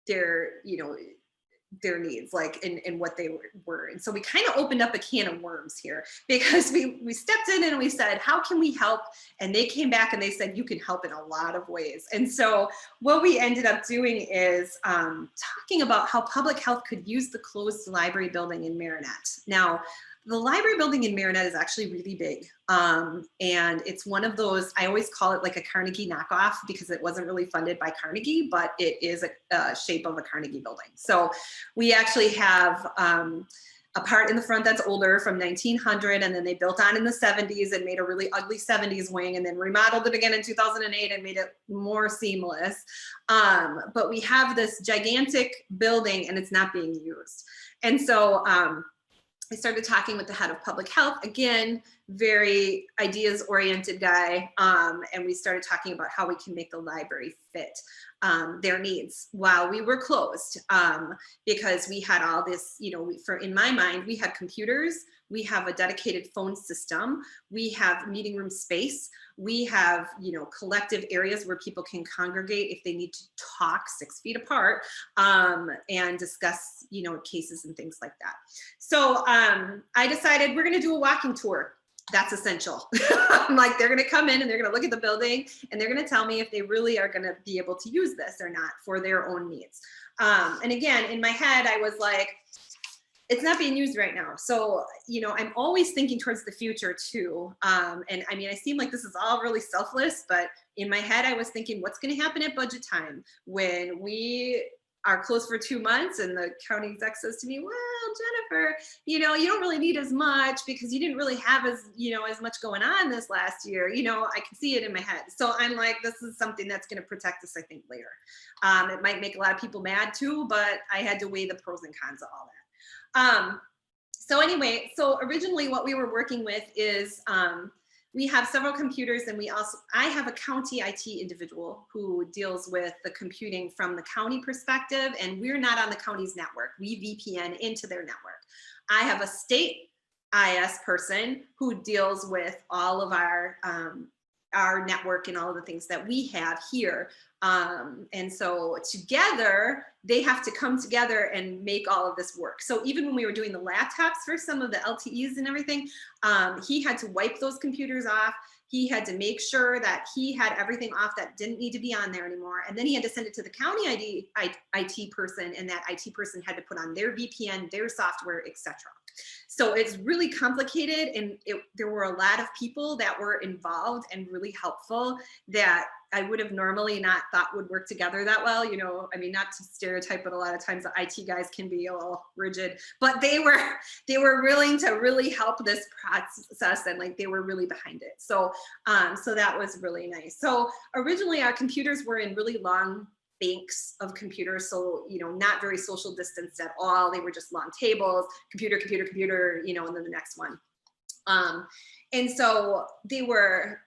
their, you know, their needs, like and what they were. And so we kind of opened up a can of worms here, because we stepped in and we said, how can we help? And they came back and they said, you can help in a lot of ways. And so what we ended up doing is talking about how public health could use the closed library building in Marinette. Now, the library building in Marinette is actually really big. And it's one of those, I always call it like a Carnegie knockoff, because it wasn't really funded by Carnegie, but it is a shape of a Carnegie building. So we actually have a part in the front that's older from 1900, and then they built on in the 70s and made a really ugly 70s wing, and then remodeled it again in 2008 and made it more seamless. But we have this gigantic building and it's not being used. And so I started talking with the head of public health, again, very ideas oriented guy. And we started talking about how we can make the library fit their needs while we were closed. Because we had all this, you know, in my mind, we had computers, we have a dedicated phone system, we have meeting room space, we have, you know, collective areas where people can congregate if they need to talk 6 feet apart and discuss, you know, cases and things like that. So I decided we're gonna do a walking tour. That's essential. I'm like, they're gonna come in and they're gonna look at the building and they're gonna tell me if they really are gonna be able to use this or not for their own needs. And again, in my head, I was like, it's not being used right now. So, you know, I'm always thinking towards the future too. And I mean, I seem like this is all really selfless, but in my head, I was thinking, what's gonna happen at budget time when we are closed for 2 months and the county exec says to me, well, Jennifer, you know, you don't really need as much because you didn't really have as, you know, as much going on this last year. You know, I can see it in my head. So I'm like, this is something that's going to protect us, I think, later. It might make a lot of people mad too, but I had to weigh the pros and cons of all that. So anyway, so originally what we were working with is we have several computers, and I have a county IT individual who deals with the computing from the county perspective, and we're not on the county's network. We VPN into their network. I have a state IS person who deals with all of our network and all of the things that we have here. And so together, they have to come together and make all of this work. So even when we were doing the laptops for some of the LTEs and everything, he had to wipe those computers off. He had to make sure that he had everything off that didn't need to be on there anymore. And then he had to send it to the county IT person, and that IT person had to put on their VPN, their software, etc. So it's really complicated, and there were a lot of people that were involved and really helpful that I would have normally not thought would work together that well. You know, I mean, not to stereotype, but a lot of times the IT guys can be a little rigid, but they were willing to really help this process, and like they were really behind it. So so that was really nice. So originally our computers were in really long banks of computers, so you know, not very social distanced at all. They were just long tables, computer, computer, computer, you know, and then the next one. And so they weren't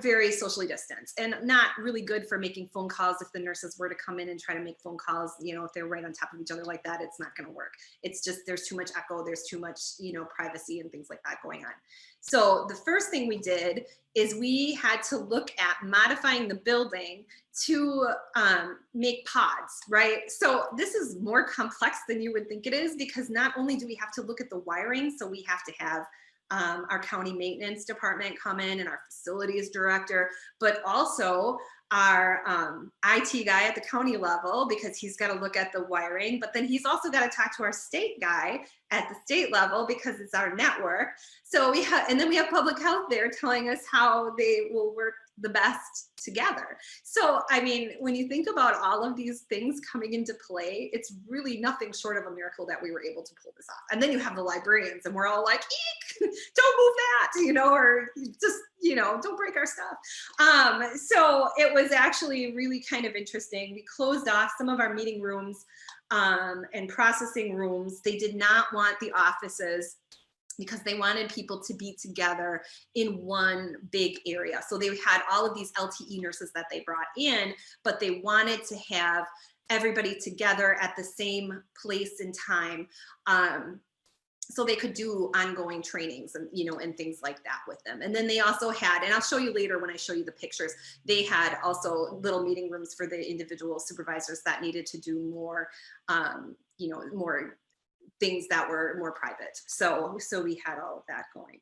very socially distanced, and not really good for making phone calls. If the nurses were to come in and try to make phone calls, you know, if they're right on top of each other like that, it's not going to work. It's just, there's too much echo, there's too much, you know, privacy and things like that going on. So the first thing we did is we had to look at modifying the building to make pods, right? So this is more complex than you would think it is, because not only do we have to look at the wiring, so we have to have our county maintenance department come in and our facilities director, but also our IT guy at the county level, because he's got to look at the wiring, but then he's also got to talk to our state guy at the state level because it's our network. So we have, and then we have public health there telling us how they will work the best together. So, I mean, when you think about all of these things coming into play, it's really nothing short of a miracle that we were able to pull this off. And then you have the librarians, and we're all like, eek, don't move that, you know, or just, you know, don't break our stuff. So it was actually really kind of interesting. We closed off some of our meeting rooms and processing rooms. They did not want the offices, because they wanted people to be together in one big area. So they had all of these LTE nurses that they brought in, but they wanted to have everybody together at the same place and time. So they could do ongoing trainings and, you know, and things like that with them. And then they also had, and I'll show you later when I show you the pictures, they had also little meeting rooms for the individual supervisors that needed to do more, you know, more things that were more private. So we had all of that going.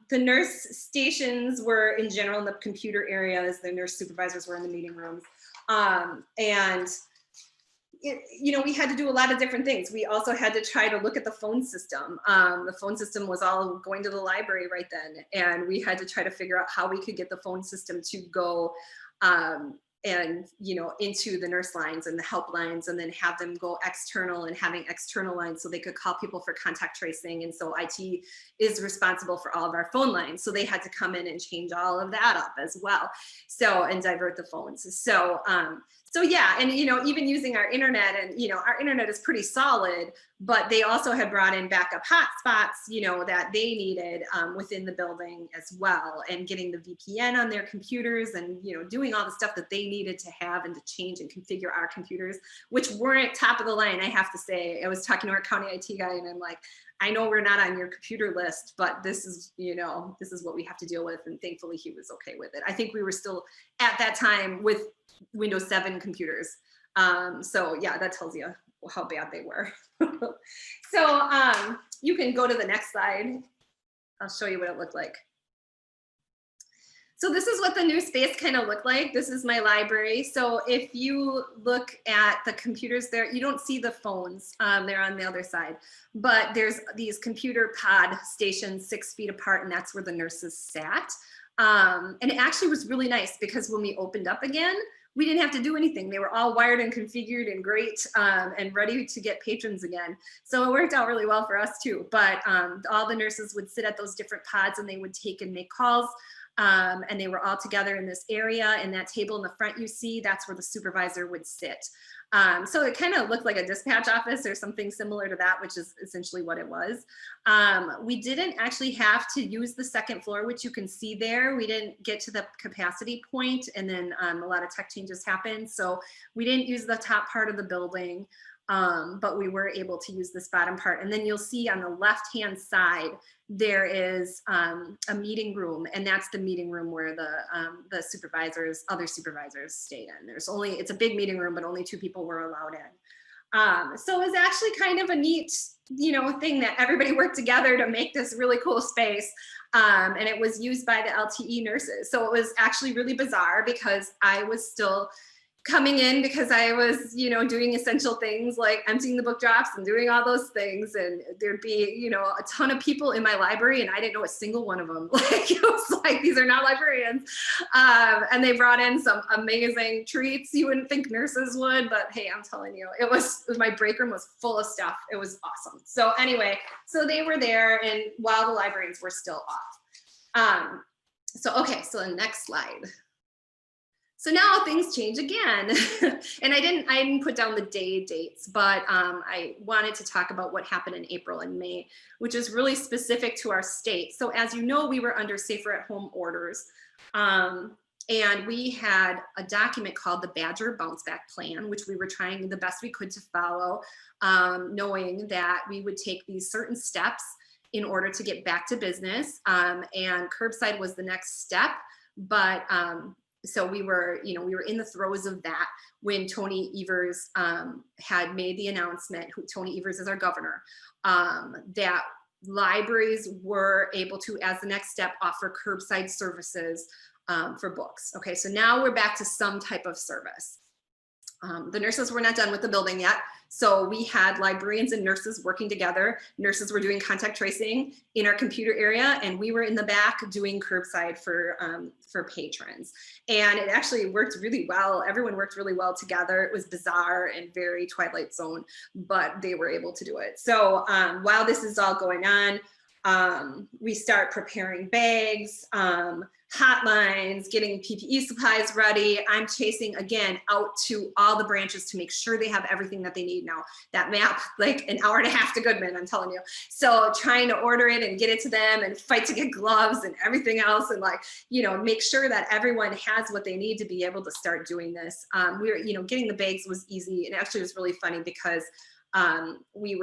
The nurse stations were in general in the computer areas. The nurse supervisors were in the meeting rooms. And you know, we had to do a lot of different things. We also had to try to look at the phone system. The phone system was all going to the library right then. And we had to try to figure out how we could get the phone system to go and, you know, into the nurse lines and the help lines, and then have them go external, and having external lines so they could call people for contact tracing. And so IT is responsible for all of our phone lines. So they had to come in and change all of that up as well. So, and divert the phones. So, so yeah, and you know, even using our internet, and you know, our internet is pretty solid, but they also had brought in backup hotspots, you know, that they needed within the building as well, and getting the VPN on their computers, and you know, doing all the stuff that they needed to have and to change and configure our computers, which weren't top of the line, I have to say. I was talking to our county IT guy, and I'm like, I know we're not on your computer list, but this is, you know, this is what we have to deal with. And thankfully he was okay with it. I think we were still at that time with Windows 7 computers. So yeah, that tells you how bad they were. So you can go to the next slide. I'll show you what it looked like. So this is what the new space kind of looked like. This is my library. So if you look at the computers there, you don't see the phones. They're on the other side. But there's these computer pod stations 6 feet apart, and that's where the nurses sat. And it actually was really nice, because when we opened up again, we didn't have to do anything. They were all wired and configured and great, and ready to get patrons again. So it worked out really well for us too. But all the nurses would sit at those different pods, and they would take and make calls. And they were all together in this area, and that table in the front you see, that's where the supervisor would sit. So it kind of looked like a dispatch office or something similar to that, which is essentially what it was. We didn't actually have to use the second floor, which you can see there. We didn't get to the capacity point, and then a lot of tech changes happened. So we didn't use the top part of the building. But we were able to use this bottom part. And then you'll see on the left-hand side, there is a meeting room, and that's the meeting room where the supervisors, other supervisors stayed in. It's a big meeting room, but only 2 people were allowed in. So it was actually kind of a neat, you know, thing that everybody worked together to make this really cool space. And it was used by the LTE nurses. So it was actually really bizarre, because I was still coming in because I was, doing essential things like emptying the book drops and doing all those things. And there'd be, a ton of people in my library and I didn't know a single one of them. Like, it was like, these are not librarians. And they brought in some amazing treats. You wouldn't think nurses would, but hey, I'm telling you, my break room was full of stuff. It was awesome. So anyway, so they were there and while the librarians were still off. Okay, so the next slide. So now things change again. And I didn't put down the dates, but I wanted to talk about what happened in April and May, which is really specific to our state. So as you know, we were under safer at home orders. And we had a document called the Badger Bounce Back Plan, which we were trying the best we could to follow, knowing that we would take these certain steps in order to get back to business. And curbside was the next step, but so we were in the throes of that when Tony Evers had made the announcement. Tony Evers is our governor, that libraries were able to, as the next step, offer curbside services for books. Okay, so now we're back to some type of service. The nurses were not done with the building yet. So we had librarians and nurses working together. Nurses were doing contact tracing in our computer area, and we were in the back doing curbside for patrons. And it actually worked really well. Everyone worked really well together. It was bizarre and very Twilight Zone, but they were able to do it. So while this is all going on, we start preparing bags, hotlines, getting PPE supplies ready. I'm chasing again out to all the branches to make sure they have everything that they need now. That map, like an hour and a half to Goodman, I'm telling you. So trying to order it and get it to them and fight to get gloves and everything else and make sure that everyone has what they need to be able to start doing this. Getting the bags was easy. And actually it was really funny because we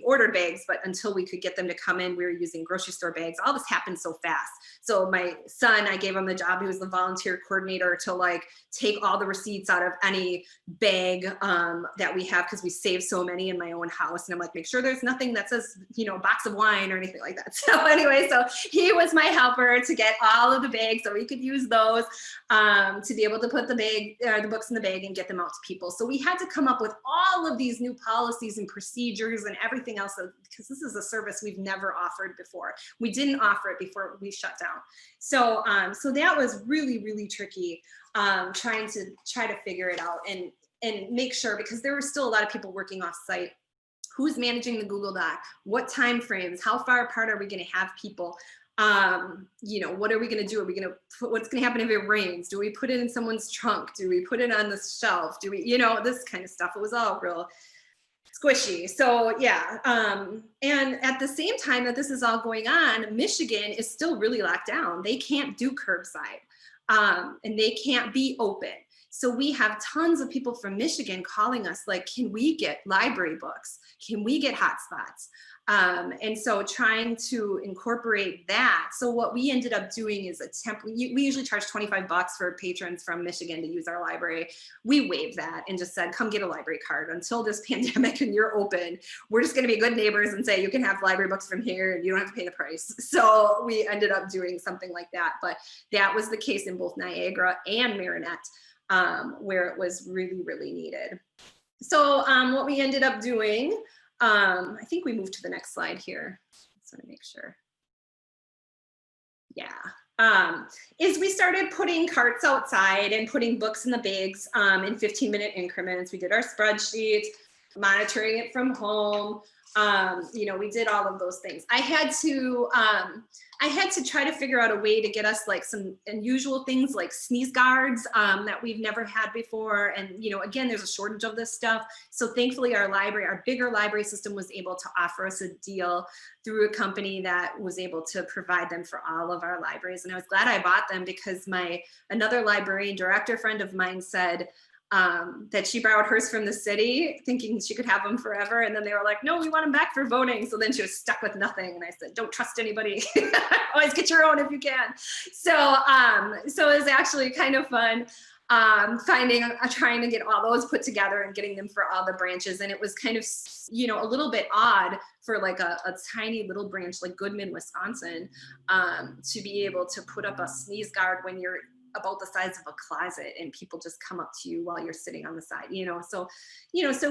ordered bags, but until we could get them to come in, we were using grocery store bags. All this happened so fast. So my son, I gave him the job. He was the volunteer coordinator to take all the receipts out of any bag that we have, because we save so many in my own house. And I'm like, make sure there's nothing that says, a box of wine or anything like that. So anyway, so he was my helper to get all of the bags so we could use those to be able to put the books in the bag and get them out to people. So we had to come up with all of these new policies and procedures and everything else, because this is a service we've never offered before. We didn't offer it before we shut down. So that was really, really tricky, trying to figure it out and make sure, because there were still a lot of people working off site. Who's managing the Google Doc? What time frames? How far apart are we going to have people? What are we going to do? What's going to happen if it rains? Do we put it in someone's trunk? Do we put it on the shelf? Do we, this kind of stuff? It was all real squishy. So yeah. And at the same time that this is all going on, Michigan is still really locked down. They can't do curbside, and they can't be open. So we have tons of people from Michigan calling us like, can we get library books? Can we get hotspots? And so trying to incorporate that. So what we ended up doing is we usually charge $25 for patrons from Michigan to use our library. We waived that and just said, come get a library card until this pandemic and you're open. We're just going to be good neighbors and say, you can have library books from here and you don't have to pay the price. So we ended up doing something like that. But that was the case in both Niagara and Marinette, where it was really, really needed. So what we ended up doing, I think we moved to the next slide here. Just want to make sure. Yeah. Is we started putting carts outside and putting books in the bags in 15-minute increments. We did our spreadsheet, monitoring it from home. We did all of those things. I had to try to figure out a way to get us like some unusual things like sneeze guards that we've never had before. And, again, there's a shortage of this stuff. So thankfully our bigger library system was able to offer us a deal through a company that was able to provide them for all of our libraries. And I was glad I bought them because another librarian director friend of mine said, that she borrowed hers from the city thinking she could have them forever. And then they were like, no, we want them back for voting. So then she was stuck with nothing. And I said, don't trust anybody. Always get your own if you can. So it was actually kind of fun trying to get all those put together and getting them for all the branches. And it was kind of, a little bit odd for like a tiny little branch like Goodman, Wisconsin, to be able to put up a sneeze guard when you're about the size of a closet, and people just come up to you while you're sitting on the side, so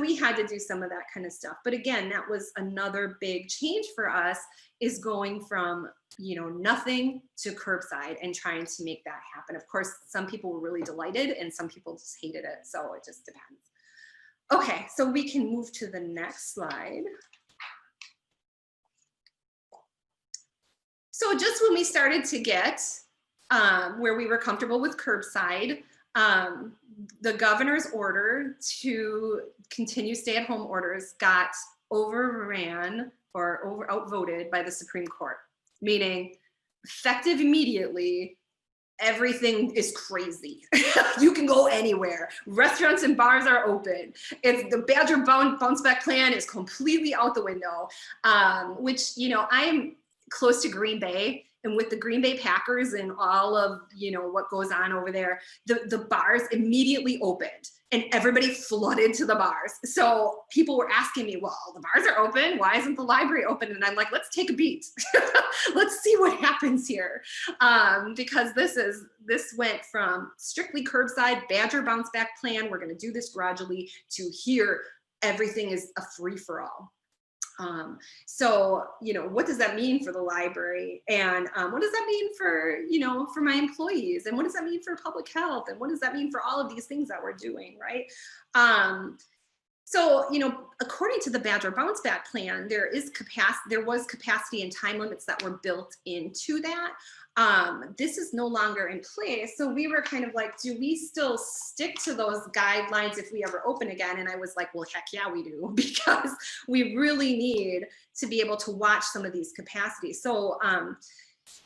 we had to do some of that kind of stuff. But again, that was another big change for us, is going from nothing to curbside and trying to make that happen. Of course, some people were really delighted and some people just hated it, so it just depends. Okay, so we can move to the next slide. So just when we started to get where we were comfortable with curbside, the governor's order to continue stay-at-home orders got overran or outvoted by the Supreme Court, meaning effective immediately, everything is crazy. You can go anywhere. Restaurants and bars are open. It's the Badger bounce back plan is completely out the window, which, I'm close to Green Bay, and with the Green Bay Packers and all of, what goes on over there, the bars immediately opened and everybody flooded to the bars. So people were asking me, well, the bars are open, why isn't the library open? And I'm like, let's take a beat. Let's see what happens here. Because this went from strictly curbside, Badger bounce back plan, we're gonna do this gradually, to here, everything is a free for all. So, what does that mean for the library? And what does that mean for, for my employees? And what does that mean for public health? And what does that mean for all of these things that we're doing, right? So, according to the Badger bounce back plan, there was capacity and time limits that were built into that. This is no longer in place. So we were kind of like, do we still stick to those guidelines if we ever open again? And I was like, well, heck yeah, we do, because we really need to be able to watch some of these capacities. So,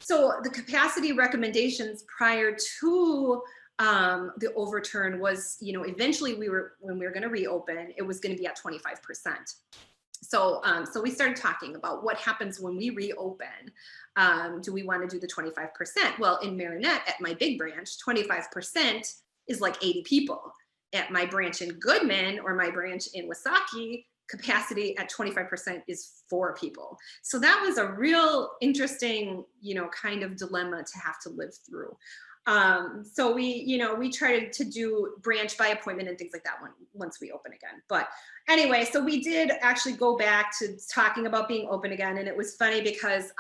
so the capacity recommendations prior to the overturn was, eventually when we were going to reopen, it was going to be at 25%. So, so we started talking about what happens when we reopen. Do we want to do the 25%? Well, in Marinette, at my big branch, 25% is like 80 people. At my branch in Goodman or my branch in Wasaki, capacity at 25% is 4 people. So that was a real interesting, kind of dilemma to have to live through. So we tried to do branch by appointment and things like that once we open again. But anyway, so we did actually go back to talking about being open again. And it was funny because,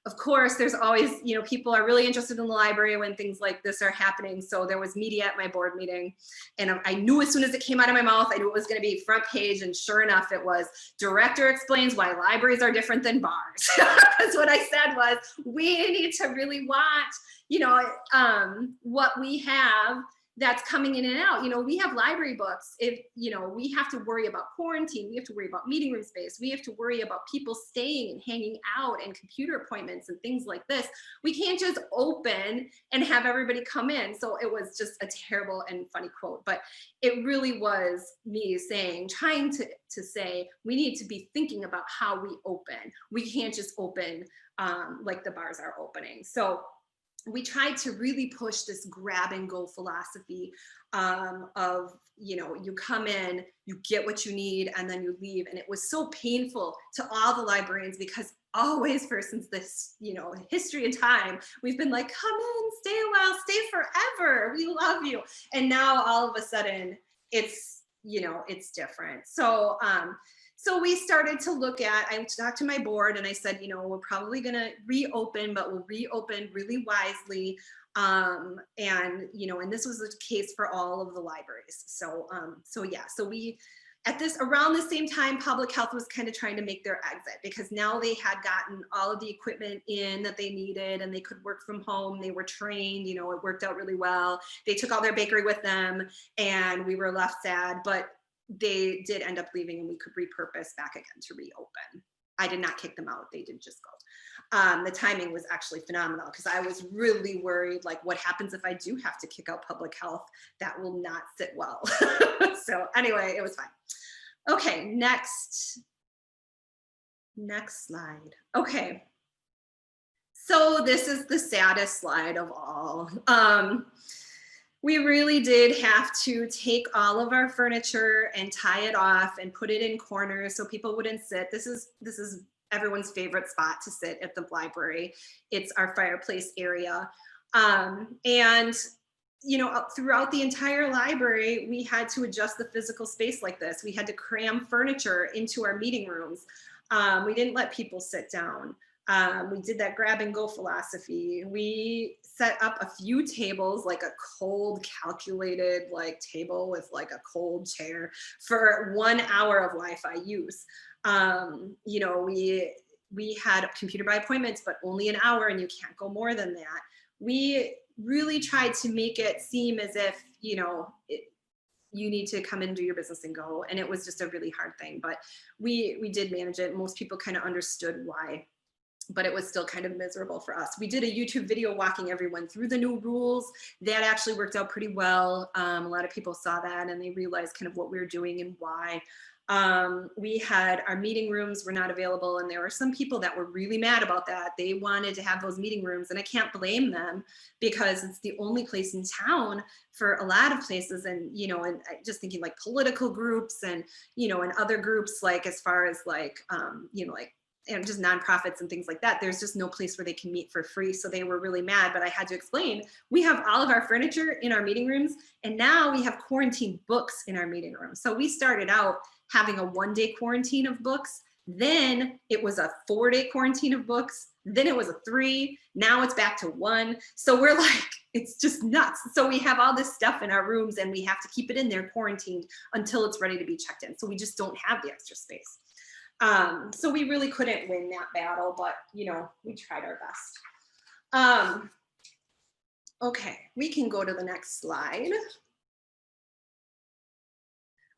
of course, there's always, people are really interested in the library when things like this are happening. So there was media at my board meeting, and I knew as soon as it came out of my mouth, I knew it was going to be front page. And sure enough, it was, director explains why libraries are different than bars. Because what I said was, we need to really watch, what we have that's coming in and out. We have library books. If, we have to worry about quarantine, we have to worry about meeting room space, we have to worry about people staying and hanging out and computer appointments and things like this. We can't just open and have everybody come in. So it was just a terrible and funny quote, but it really was me trying to say, we need to be thinking about how we open. We can't just open like the bars are opening. So we tried to really push this grab and go philosophy of, you come in, you get what you need, and then you leave. And it was so painful to all the librarians, because always since this, history of time, we've been like, come in, stay a while, stay forever. We love you. And now all of a sudden it's, it's different. So, so we started to look at, I talked to my board and I said, we're probably going to reopen, but we'll reopen really wisely. And, and this was the case for all of the libraries. So, so we, around the same time, public health was kind of trying to make their exit, because now they had gotten all of the equipment in that they needed and they could work from home. They were trained, it worked out really well. They took all their bakery with them and we were left sad, but they did end up leaving and we could repurpose back again to reopen. I did not kick them out. They did just go. The timing was actually phenomenal, because I was really worried, like, what happens if I do have to kick out public health? That will not sit well. So anyway, it was fine. Okay, next slide. Okay. So this is the saddest slide of all. We really did have to take all of our furniture and tie it off and put it in corners so people wouldn't sit. This is everyone's favorite spot to sit at the library. It's our fireplace area. And throughout the entire library, we had to adjust the physical space like this. We had to cram furniture into our meeting rooms. We didn't let people sit down. We did that grab and go philosophy. We set up a few tables, like a cold calculated like table with like a cold chair for 1 hour of Wi-Fi use. We had computer by appointments, but only an hour, and you can't go more than that. We really tried to make it seem as if, you need to come and do your business and go. And it was just a really hard thing, but we did manage it. Most people kind of understood why, but it was still kind of miserable for us. We did a YouTube video walking everyone through the new rules. That actually worked out pretty well. A lot of people saw that and they realized kind of what we were doing and why. We had our meeting rooms were not available, and there were some people that were really mad about that. They wanted to have those meeting rooms, and I can't blame them because it's the only place in town for a lot of places. And, and just thinking like political groups and, and other groups, like as far as like, and just nonprofits and things like that, there's just no place where they can meet for free. So they were really mad, but I had to explain, we have all of our furniture in our meeting rooms, and now we have quarantine books in our meeting rooms. So we started out having a 1-day quarantine of books, then it was a 4-day quarantine of books, then it was a 3, now it's back to 1. So we're like, it's just nuts. So we have all this stuff in our rooms and we have to keep it in there quarantined until it's ready to be checked in. So we just don't have the extra space. So we really couldn't win that battle, but we tried our best. Okay, we can go to the next slide.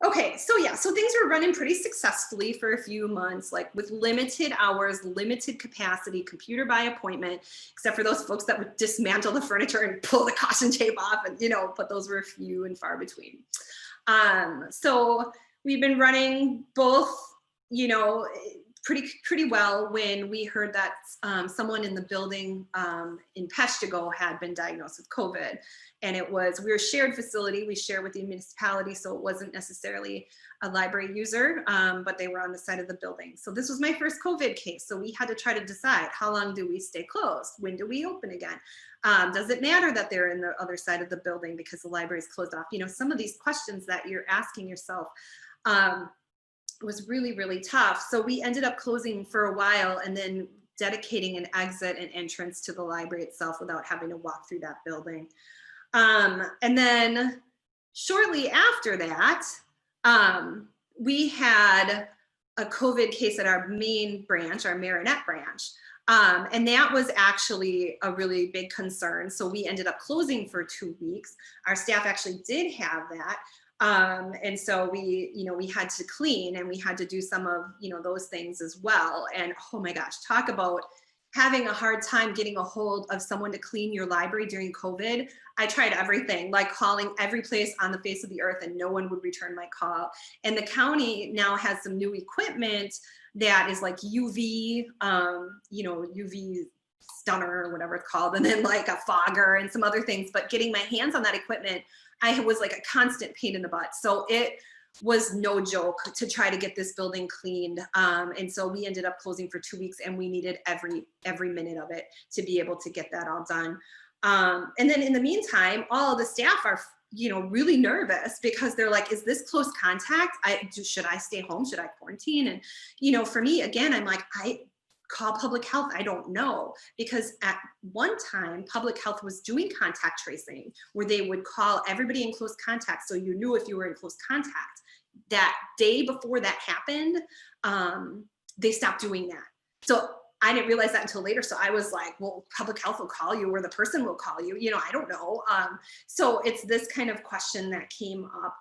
Okay, so things were running pretty successfully for a few months, like with limited hours, limited capacity, computer by appointment, except for those folks that would dismantle the furniture and pull the caution tape off, and but those were few and far between. So we've been running both, pretty well when we heard that someone in the building in Peshtigo had been diagnosed with COVID. And we were a shared facility, we share with the municipality, so it wasn't necessarily a library user, but they were on the side of the building. So this was my first COVID case. So we had to try to decide, how long do we stay closed? When do we open again? Does it matter that they're in the other side of the building because the library is closed off? Some of these questions that you're asking yourself was really, really tough. So we ended up closing for a while and then dedicating an exit and entrance to the library itself without having to walk through that building. And then shortly after that, we had a COVID case at our main branch, our Marinette branch. And that was actually a really big concern. So we ended up closing for 2 weeks. Our staff actually did have that. And so we had to clean and we had to do some of, those things as well. And oh my gosh, talk about having a hard time getting a hold of someone to clean your library during COVID. I tried everything, like calling every place on the face of the earth, and no one would return my call. And the county now has some new equipment that is like UV, UV stunner or whatever it's called, and then like a fogger and some other things. But getting my hands on that equipment, I was like a constant pain in the butt. So it was no joke to try to get this building cleaned. And so we ended up closing for 2 weeks, and we needed every minute of it to be able to get that all done. And then in the meantime, all of the staff are, really nervous because they're like, is this close contact? Should I stay home? Should I quarantine? And, for me, again, I'm like, I call public health. I don't know, because at one time public health was doing contact tracing where they would call everybody in close contact. So you knew if you were in close contact. That day before that happened, they stopped doing that. So I didn't realize that until later. So I was like, well, public health will call you, or the person will call you, I don't know. So it's this kind of question that came up,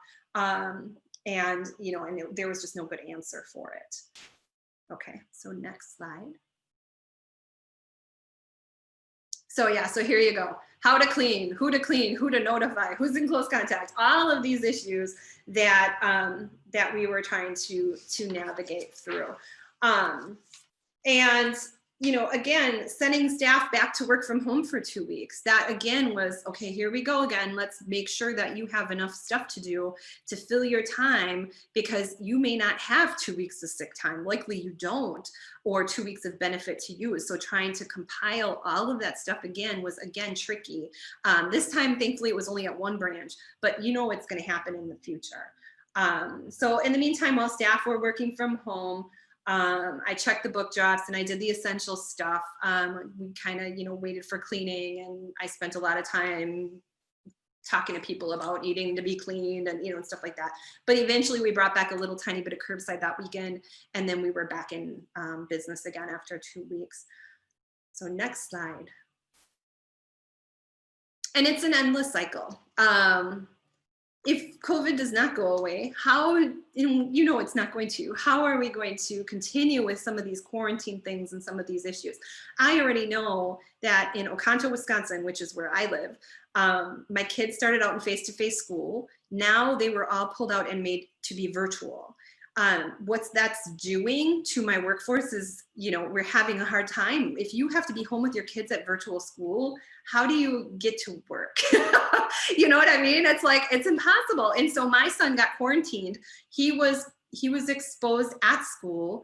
and there was just no good answer for it. Okay, so next slide. So so here you go. How to clean, who to notify, who's in close contact, all of these issues that that we were trying to navigate through. And again, sending staff back to work from home for 2 weeks. That again was, okay, here we go again. Let's make sure that you have enough stuff to do to fill your time, because you may not have 2 weeks of sick time. Likely you don't, or 2 weeks of benefit to use. So trying to compile all of that stuff again was again tricky. This time, thankfully, it was only at one branch, but it's going to happen in the future. So in the meantime, while staff were working from home, I checked the book drops and I did the essential stuff. We kind of, waited for cleaning, and I spent a lot of time talking to people about needing to be cleaned and, and stuff like that. But eventually we brought back a little tiny bit of curbside that weekend, and then we were back in business again after 2 weeks. So next slide. And it's an endless cycle. If COVID does not go away, how, it's not going to, how are we going to continue with some of these quarantine things and some of these issues? I already know that in Oconto, Wisconsin, which is where I live, my kids started out in face-to-face school. Now they were all pulled out and made to be virtual. What that's doing to my workforce is, we're having a hard time. If you have to be home with your kids at virtual school, how do you get to work? You know what I mean? It's like, it's impossible. And so my son got quarantined. He was exposed at school.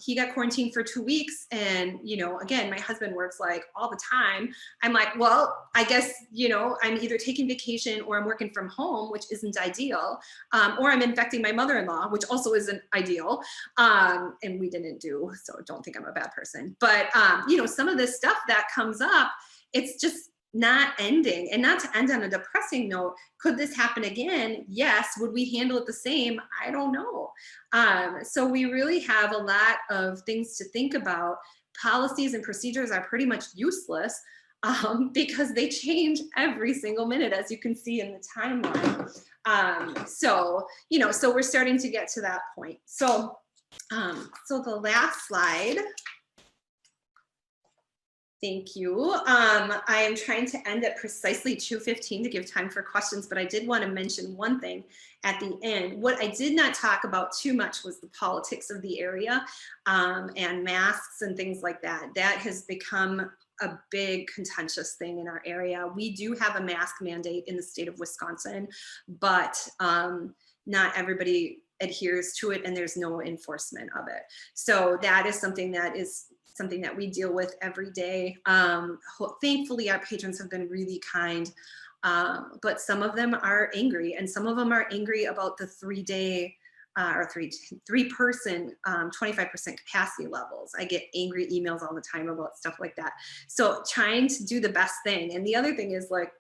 He got quarantined for 2 weeks. And, again, my husband works like all the time. I'm like, well, I guess, I'm either taking vacation or I'm working from home, which isn't ideal. Or I'm infecting my mother-in-law, which also isn't ideal. And we didn't do, so don't think I'm a bad person. But, some of this stuff that comes up, it's just not ending. And not to end on a depressing note, could this happen again? Yes. Would we handle it the same? I don't know. So we really have a lot of things to think about. Policies and procedures are pretty much useless because they change every single minute, as you can see in the timeline. So we're starting to get to that point. So the last slide. Thank you. I am trying to end at precisely 2:15 to give time for questions, but I did want to mention one thing at the end. What I did not talk about too much was the politics of the area and masks and things like that. That has become a big contentious thing in our area. We do have a mask mandate in the state of Wisconsin, but not everybody adheres to it, and there's no enforcement of it. So that is something that we deal with every day. Thankfully, our patrons have been really kind, but some of them are angry, and some of them are angry about the 3-day or three-person 25% capacity levels. I get angry emails all the time about stuff like that. So trying to do the best thing. And the other thing is like,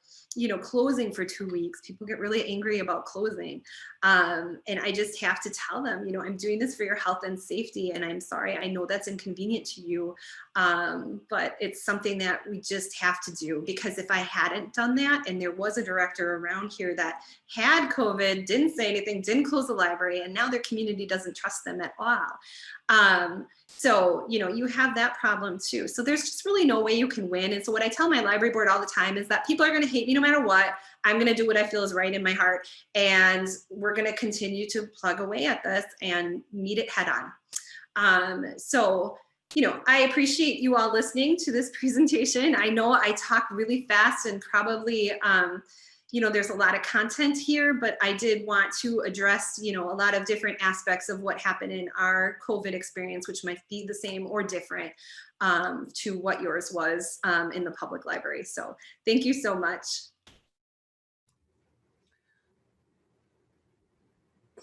closing for 2 weeks. People get really angry about closing. And I just have to tell them, I'm doing this for your health and safety, and I'm sorry, I know that's inconvenient to you, but it's something that we just have to do, because if I hadn't done that and there was a director around here that had COVID, didn't say anything, didn't close the library, and now their community doesn't trust them at all. So, you have that problem too. So there's just really no way you can win. And so what I tell my library board all the time is that people are going to hate me no matter what. I'm going to do what I feel is right in my heart. And we're going to continue to plug away at this and meet it head on. So, I appreciate you all listening to this presentation. I know I talk really fast and probably, there's a lot of content here, but I did want to address, a lot of different aspects of what happened in our COVID experience, which might be the same or different to what yours was in the public library. So thank you so much.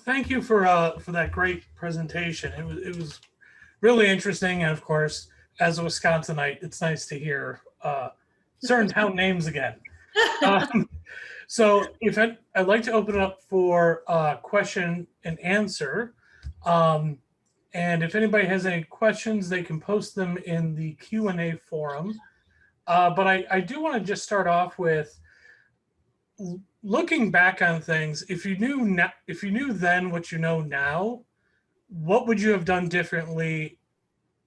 Thank you for that great presentation. It was really interesting, and of course, as a Wisconsinite, it's nice to hear certain town names again. So I'd like to open it up for question and answer. And if anybody has any questions, they can post them in the Q&A forum. But I do want to just start off with looking back on things. If you knew then what you know now, what would you have done differently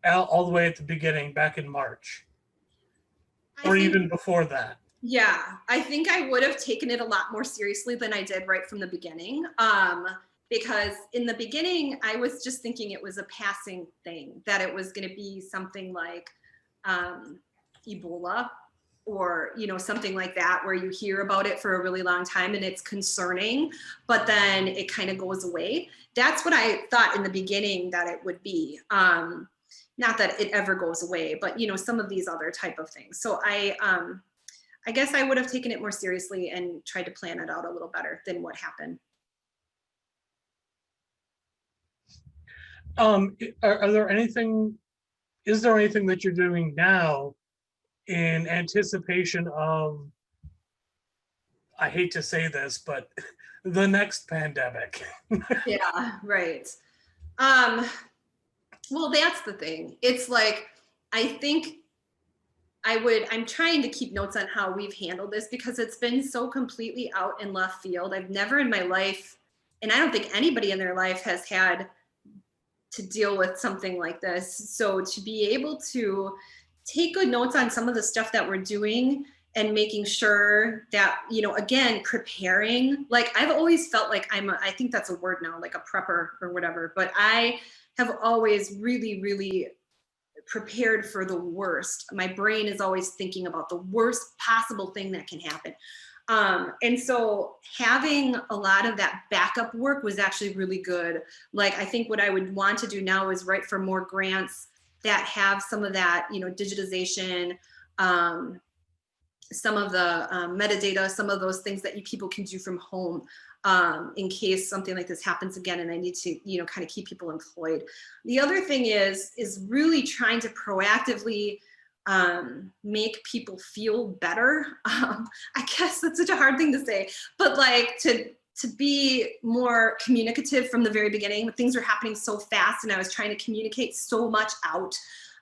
all the way at the beginning back in March? Or even before that? Yeah, I think I would have taken it a lot more seriously than I did right from the beginning. because in the beginning, I was just thinking it was a passing thing, that it was going to be something like Ebola, or something like that, where you hear about it for a really long time and it's concerning, but then it kind of goes away. That's what I thought in the beginning that it would be. Not that it ever goes away, but some of these other type of things. So I guess I would have taken it more seriously and tried to plan it out a little better than what happened. Are there anything, is there anything that you're doing now in anticipation of, I hate to say this, but the next pandemic? Yeah, right. Well, that's the thing. It's like, I think I'm trying to keep notes on how we've handled this, because it's been so completely out in left field. I've never in my life, and I don't think anybody in their life has had to deal with something like this. So to be able to take good notes on some of the stuff that we're doing and making sure that, again, preparing, like I've always felt like I think that's a word now, like a prepper or whatever, but I have always really, really prepared for the worst. My brain is always thinking about the worst possible thing that can happen. And so having a lot of that backup work was actually really good. Like, I think what I would want to do now is write for more grants that have some of that, digitization, some of the metadata, some of those things that people can do from home, in case something like this happens again and I need to, kind of keep people employed. The other thing is really trying to proactively make people feel better. I guess that's such a hard thing to say, but like to be more communicative from the very beginning. Things were happening so fast and I was trying to communicate so much out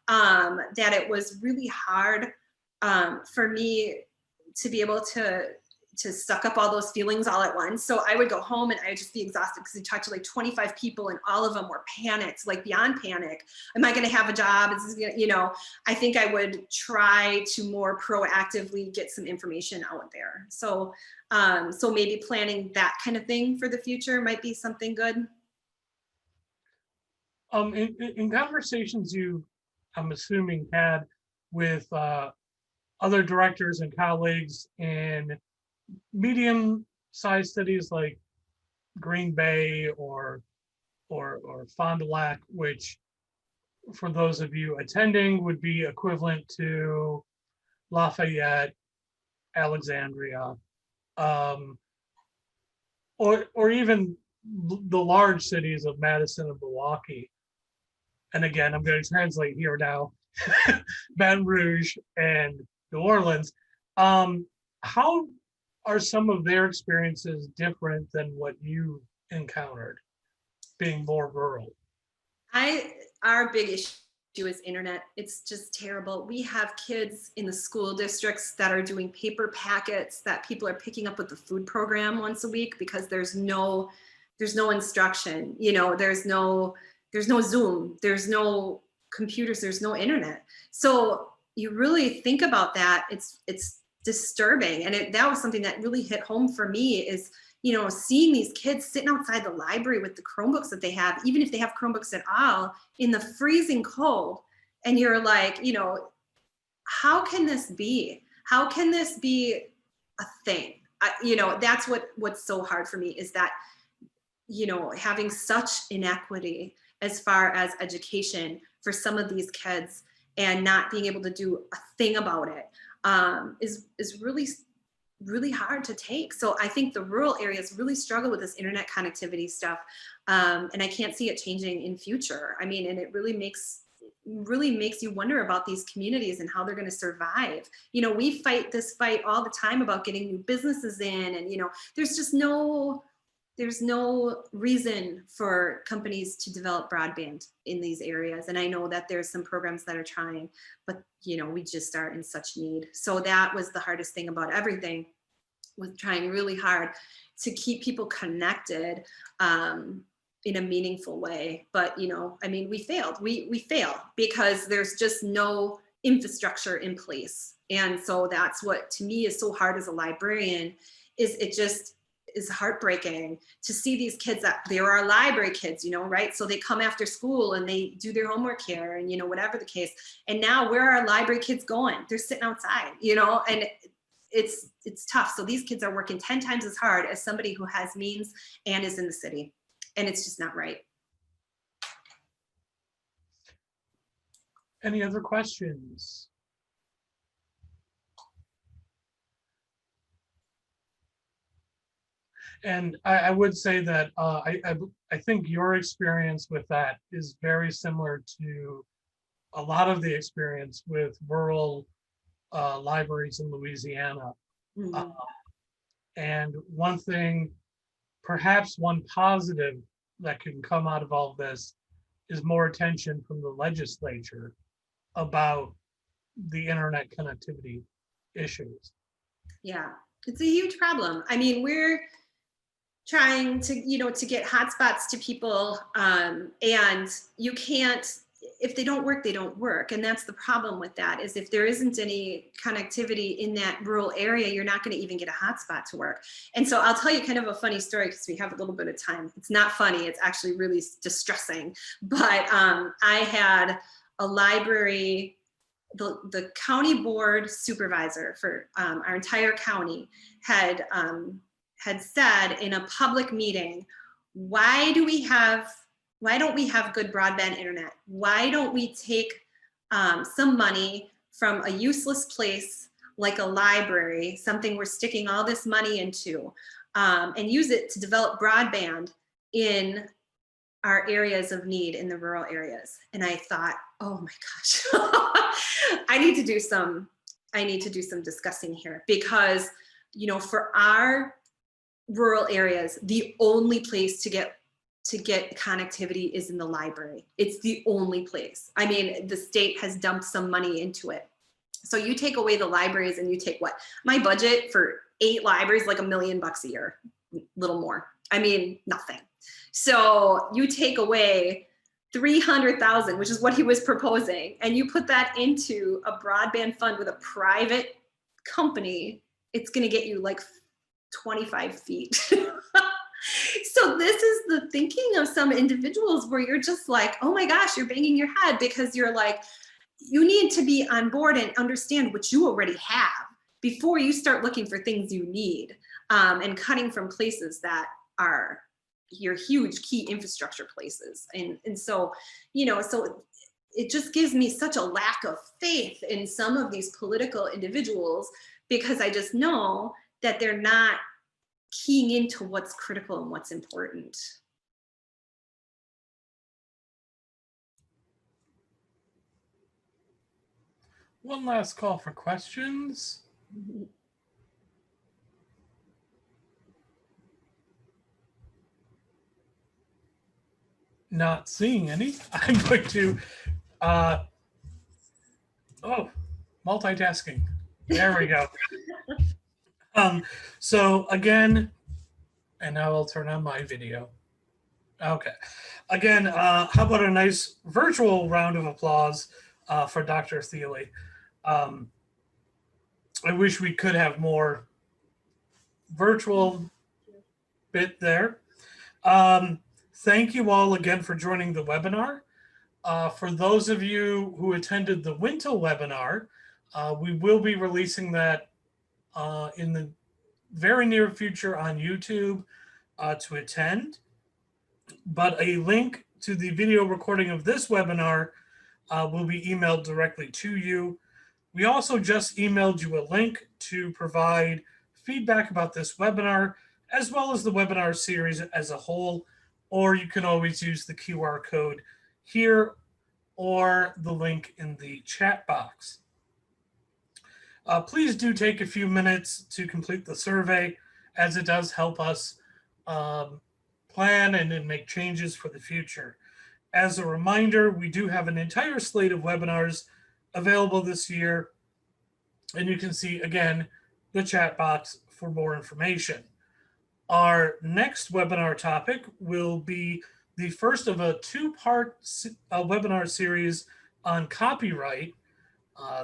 that it was really hard for me to be able to suck up all those feelings all at once. So I would go home and I would just be exhausted, because I talked to like 25 people and all of them were panicked, like beyond panic. Am I going to have a job? Is this gonna, I think I would try to more proactively get some information out there. So, so maybe planning that kind of thing for the future might be something good. In conversations you, I'm assuming, had with other directors and colleagues in medium-sized cities like Green Bay or Fond du Lac, which for those of you attending would be equivalent to Lafayette, Alexandria, or even the large cities of Madison and Milwaukee. And again, I'm going to translate here now, Baton Rouge and New Orleans. How are some of their experiences different than what you encountered, being more rural? Our big issue is internet. It's just terrible. We have kids in the school districts that are doing paper packets that people are picking up with the food program once a week, because there's no instruction. There's no Zoom, there's no computers, there's no internet. So you really think about that, it's disturbing. And that was something that really hit home for me, is seeing these kids sitting outside the library with the Chromebooks that they have, even if they have Chromebooks at all, in the freezing cold. And you're like, how can this be? How can this be a thing? That's what's so hard for me, is that, having such inequity as far as education for some of these kids, and not being able to do a thing about it, is really, really hard to take. So I think the rural areas really struggle with this internet connectivity stuff. And I can't see it changing in future. I mean, and it really makes you wonder about these communities and how they're going to survive. We fight this fight all the time about getting new businesses in, and, there's no reason for companies to develop broadband in these areas. And I know that there's some programs that are trying, but we just are in such need. So that was the hardest thing about everything, was trying really hard to keep people connected in a meaningful way. But, we failed. We fail because there's just no infrastructure in place. And so that's what, to me, is so hard as a librarian, is is heartbreaking to see these kids that they were our library kids, you know, right? So they come after school and they do their homework here and, you know, whatever the case. And now where are our library kids going? They're sitting outside, you know, and it's tough. So these kids are working 10 times as hard as somebody who has means and is in the city. And it's just not right. Any other questions? And I would say that I think your experience with that is very similar to a lot of the experience with rural libraries in Louisiana. Mm-hmm. And one thing, perhaps one positive that can come out of all of this is more attention from the legislature about the internet connectivity issues. Yeah, it's a huge problem. I mean, we're trying to, you know, to get hotspots to people, and you can't, if they don't work, they don't work. And that's the problem with that, is if there isn't any connectivity in that rural area, you're not going to even get a hotspot to work. And so I'll tell you kind of a funny story because we have a little bit of time. It's not funny, it's actually really distressing. But I had a library, the county board supervisor for our entire county had said in a public meeting, why don't we have good broadband internet? Why don't we take some money from a useless place like a library, something we're sticking all this money into, and use it to develop broadband in our areas of need in the rural areas? And I thought, oh my gosh, I need to do some discussing here, because, you know, for our rural areas, the only place to get connectivity is in the library. It's the only place. I mean, the state has dumped some money into it. So you take away the libraries and you take what? My budget for 8 libraries, like $1 million a year, little more. I mean, nothing. So you take away 300,000, which is what he was proposing, and you put that into a broadband fund with a private company, it's going to get you like 25 feet. So this is the thinking of some individuals where you're just like, oh my gosh, you're banging your head, because you're like, you need to be on board and understand what you already have before you start looking for things you need, and cutting from places that are your huge key infrastructure places. And so, you know, so it just gives me such a lack of faith in some of these political individuals, because I just know that they're not keying into what's critical and what's important. One last call for questions. Mm-hmm. Not seeing any. I'm going to, multitasking. There we go. So again, and now I'll turn on my video. Okay. Again, how about a nice virtual round of applause for Dr. Thiele. I wish we could have more virtual bit there. Thank you all again for joining the webinar. For those of you who attended the winter webinar, we will be releasing that in the very near future on YouTube to attend. But a link to the video recording of this webinar will be emailed directly to you. We also just emailed you a link to provide feedback about this webinar, as well as the webinar series as a whole, or you can always use the QR code here or the link in the chat box. Please do take a few minutes to complete the survey, as it does help us plan and make changes for the future. As a reminder, we do have an entire slate of webinars available this year, and you can see again the chat box for more information. Our next webinar topic will be the first of a 2-part webinar series on copyright.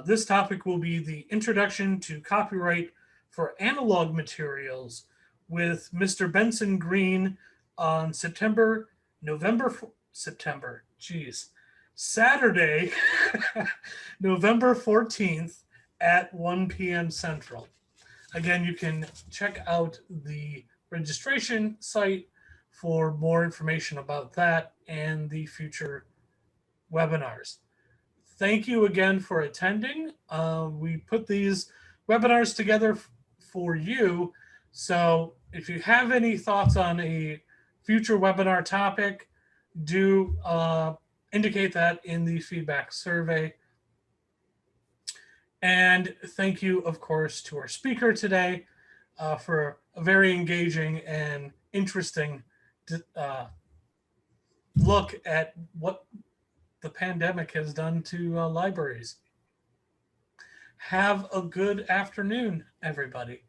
This topic will be the introduction to copyright for analog materials, with Mr. Benson Green on Saturday, November 14th at 1 p.m. Central. Again, you can check out the registration site for more information about that and the future webinars. Thank you again for attending. We put these webinars together for you. So if you have any thoughts on a future webinar topic, do indicate that in the feedback survey. And thank you, of course, to our speaker today for a very engaging and interesting look at what the pandemic has done to libraries. Have a good afternoon, everybody.